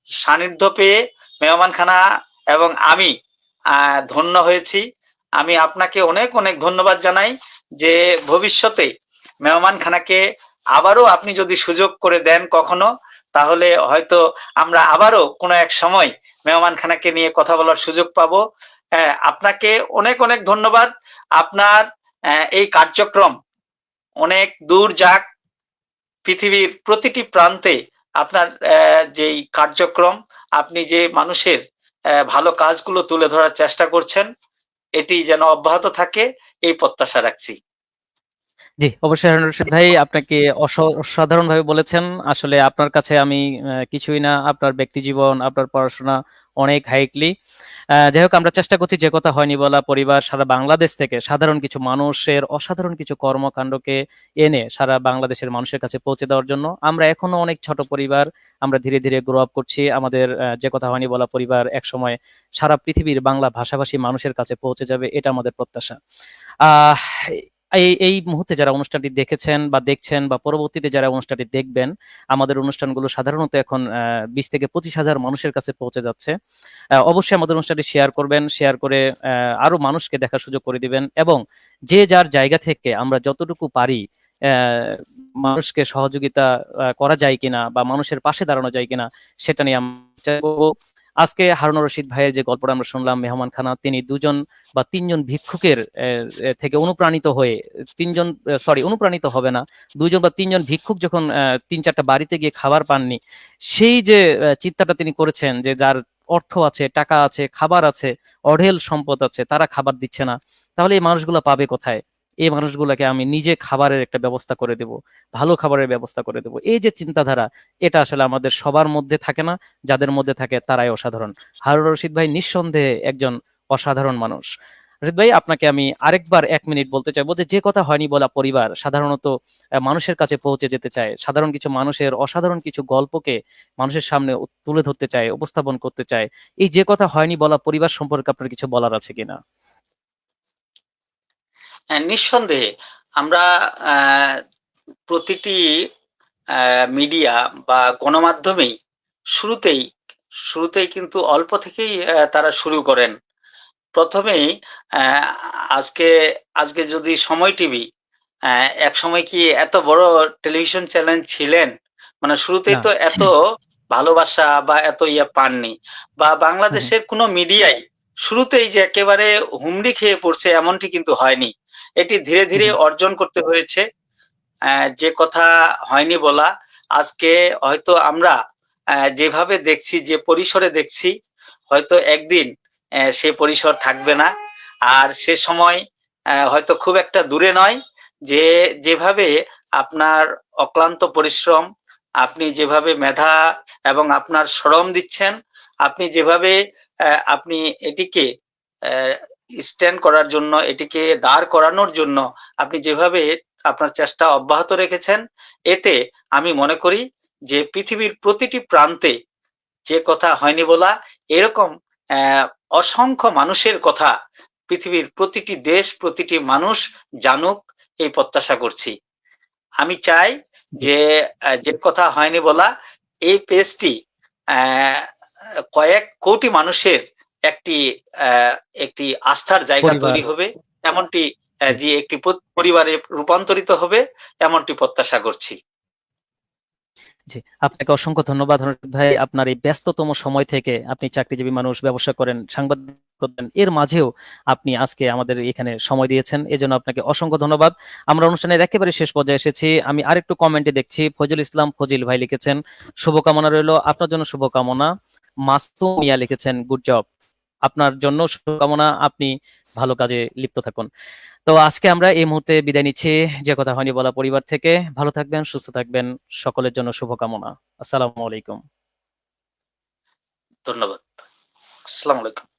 সান্নিধ্য পেয়ে মেহমানখানা এবং আমি ধন্য হয়েছি। আমি আপনাকে অনেক অনেক ধন্যবাদ জানাই, যে ভবিষ্যতে মেহমানখানাকে আবারও আপনি যদি সুযোগ করে দেন কখনো, তাহলে হয়তো আমরা আবারও কোনো এক সময় মেহমানখানাকে নিয়ে কথা বলার সুযোগ পাবো। আপনাকে অনেক অনেক ধন্যবাদ। আপনার এই কার্যক্রম অনেক দূর যাক, পৃথিবীর প্রতিটি প্রান্তে আপনার যেই কার্যক্রম, আপনি যে মানুষের ভালো কাজগুলো তুলে ধরার চেষ্টা করছেন, এটি যেন অব্যাহত থাকে, এই প্রত্যাশা রাখছি। জি, অবশ্যই হারুন রশিদ ভাই, আপনাকে অসাধারণভাবে বলেছেন। আসলে আপনার কাছে আমি কিছুই না, আপনার ব্যক্তিজীবন, আপনার পড়াশোনা অনেক হাইকলি। যাই হোক, আমরা চেষ্টা করছি যে কথা হয়নি বলা পরিবার সারা বাংলাদেশ থেকে সাধারণ কিছু মানুষের অসাধারণ কিছু কর্মকাণ্ডকে এনে সারা বাংলাদেশের মানুষের কাছে পৌঁছে দেওয়ার জন্য। আমরা এখনো অনেক ছোট পরিবার, আমরা ধীরে ধীরে গ্রো আপ করছি। আমাদের যে কথা হয়নি বলা পরিবার একসময় সারা পৃথিবীর বাংলা ভাষাভাষী মানুষের কাছে পৌঁছে যাবে, এটা আমাদের প্রত্যাশা। আহ এই মুহূর্তে যারা অনুষ্ঠানটি দেখেছেন বা দেখছেন, বা পরবর্তীতে যারা অনুষ্ঠানটি দেখবেন, আমাদের অনুষ্ঠানগুলো সাধারণত এখন 20 থেকে 25,000 মানুষের কাছে পৌঁছে যাচ্ছে। অবশ্যই আমাদের অনুষ্ঠানটি শেয়ার করবেন, শেয়ার করে আরো মানুষকে দেখার সুযোগ করে দিবেন, এবং যে যার জায়গা থেকে আমরা যতটুকু পারি মানুষকে সহযোগিতা করা যায় কিনা, বা মানুষের পাশে দাঁড়ানো যায় কিনা, সেটা নিয়ে আমরা চেষ্টা করবো। আজকে হারুন রশিদ ভাইয়ের যে গল্পটা আমরা শুনলাম, মেহমানখানা, তিনি 2জন বা 3জন ভিক্ষুকের থেকে অনুপ্রাণিত হয়ে, অনুপ্রাণিত হবে না, 2জন বা 3জন ভিক্ষুক যখন 3-4টা বাড়িতে গিয়ে খাবার পাননি, সেই যে চিন্তাটা তিনি করেছেন, যে যার অর্থ আছে, টাকা আছে, খাবার আছে, অঢেল সম্পদ আছে, তারা খাবার দিচ্ছে না, তাহলে এই মানুষগুলো পাবে কোথায়? এই মানুষগুলোকে আমি নিজে খাবারের একটা ব্যবস্থা করে দেব, ভালো খাবারের ব্যবস্থা করে দেব। এই যে চিন্তাধারা, এটা আসলে আমাদের সবার মধ্যে থাকে না, যাদের মধ্যে থাকে তারাই অসাধারণ। হারুন রশিদ ভাই নিঃসন্দেহে একজন অসাধারণ মানুষ। রশিদ ভাই, আপনাকে আমি আরেকবার 1 মিনিট বলতে চাইবো, যে কথা হয়নি বলা পরিবার সাধারণত মানুষের কাছে পৌঁছে যেতে চায়, সাধারণ কিছু মানুষের অসাধারণ কিছু গল্পকে মানুষের সামনে তুলে ধরতে চায়, উপস্থাপন করতে চায়। এই যে কথা হয়নি বলা পরিবার সম্পর্কে আপনার কিছু বলার আছে কিনা? নিঃসন্দেহে আমরা প্রতিটি মিডিয়া বা গণমাধ্যমেই শুরুতেই কিন্তু অল্প থেকেই তারা শুরু করেন। প্রথমেই আজকে যদি সময় টিভি এক সময় কি এত বড় টেলিভিশন চ্যানেল ছিলেন, মানে শুরুতেই তো এত ভালোবাসা বা এত পাননি, বা বাংলাদেশের কোনো মিডিয়াই শুরুতেই যে একেবারে হুমড়ি খেয়ে পড়ছে এমনটি কিন্তু হয়নি। এটি ধীরে ধীরে অর্জন করতে হয়েছে। যে কথা হয়নি বলা, আজকে হয়তো আমরা যেভাবে দেখছি, যে পরিসরে দেখছি, হয়তো একদিন সে পরিসর থাকবে না। আর সে সময় হয়তো খুব একটা দূরে নয়, যে যেভাবে আপনার অক্লান্ত পরিশ্রম, আপনি যেভাবে মেধা এবং আপনার শ্রম দিচ্ছেন, আপনি যেভাবে আপনি এটিকে স্ট্যান্ড করার জন্য, এটিকে দাঁড় করানোর জন্য আপনি যেভাবে আপনার চেষ্টা অব্যাহত রেখেছেন। এতে আমি মনে করি যে পৃথিবীর প্রতিটি প্রান্তে যে কথা হয়নি বলা, এরকম অসংখ্য মানুষের কথা পৃথিবীর প্রতিটি দেশ, প্রতিটি মানুষ জানুক, এই প্রত্যাশা করছি। আমি চাই যে যে কথা হয়নি বলা এই পেজটি কয়েক কোটি মানুষের একটি একটি আস্থার জায়গা পরিবার। তৈরি হবে, এমনটি যে একটি পরিবারে রূপান্তরিত হবে, এমনটি প্রত্যাশা করছি। জি, আপনাকে অসংখ্য ধন্যবাদ হরজত ভাই। আপনার এই ব্যস্ততম সময় থেকে, আপনি চাকরিজীবী মানুষ, ব্যবসা করেন, সাংবাদিকতা করেন, এর মাঝেও আপনি আজকে আমাদের এখানে সময় দিয়েছেন, এজন্য আপনাকে অসংখ্য ধন্যবাদ। আমরা অনুষ্ঠানের একেবারে শেষ পর্যায়ে এসেছি। আমি আরেকটু কমেন্টে দেখছি, ফজল ইসলাম ফজিল ভাই লিখেছেন শুভকামনা রইল, আপনার জন্য শুভকামনা। মাসুম মিয়া লিখেছেন গুড জব, আপনার জন্য শুভকামনা, আপনি ভালো কাজে লিপ্ত থাকুন। তো আজকে আমরা এই মুহূর্তে বিদায় নিচ্ছি যে কথা হয়নি বলা পরিবার থেকে। ভালো থাকবেন, সুস্থ থাকবেন, সকলের জন্য শুভকামনা। আসসালামু আলাইকুম। ধন্যবাদ। আসসালামু আলাইকুম।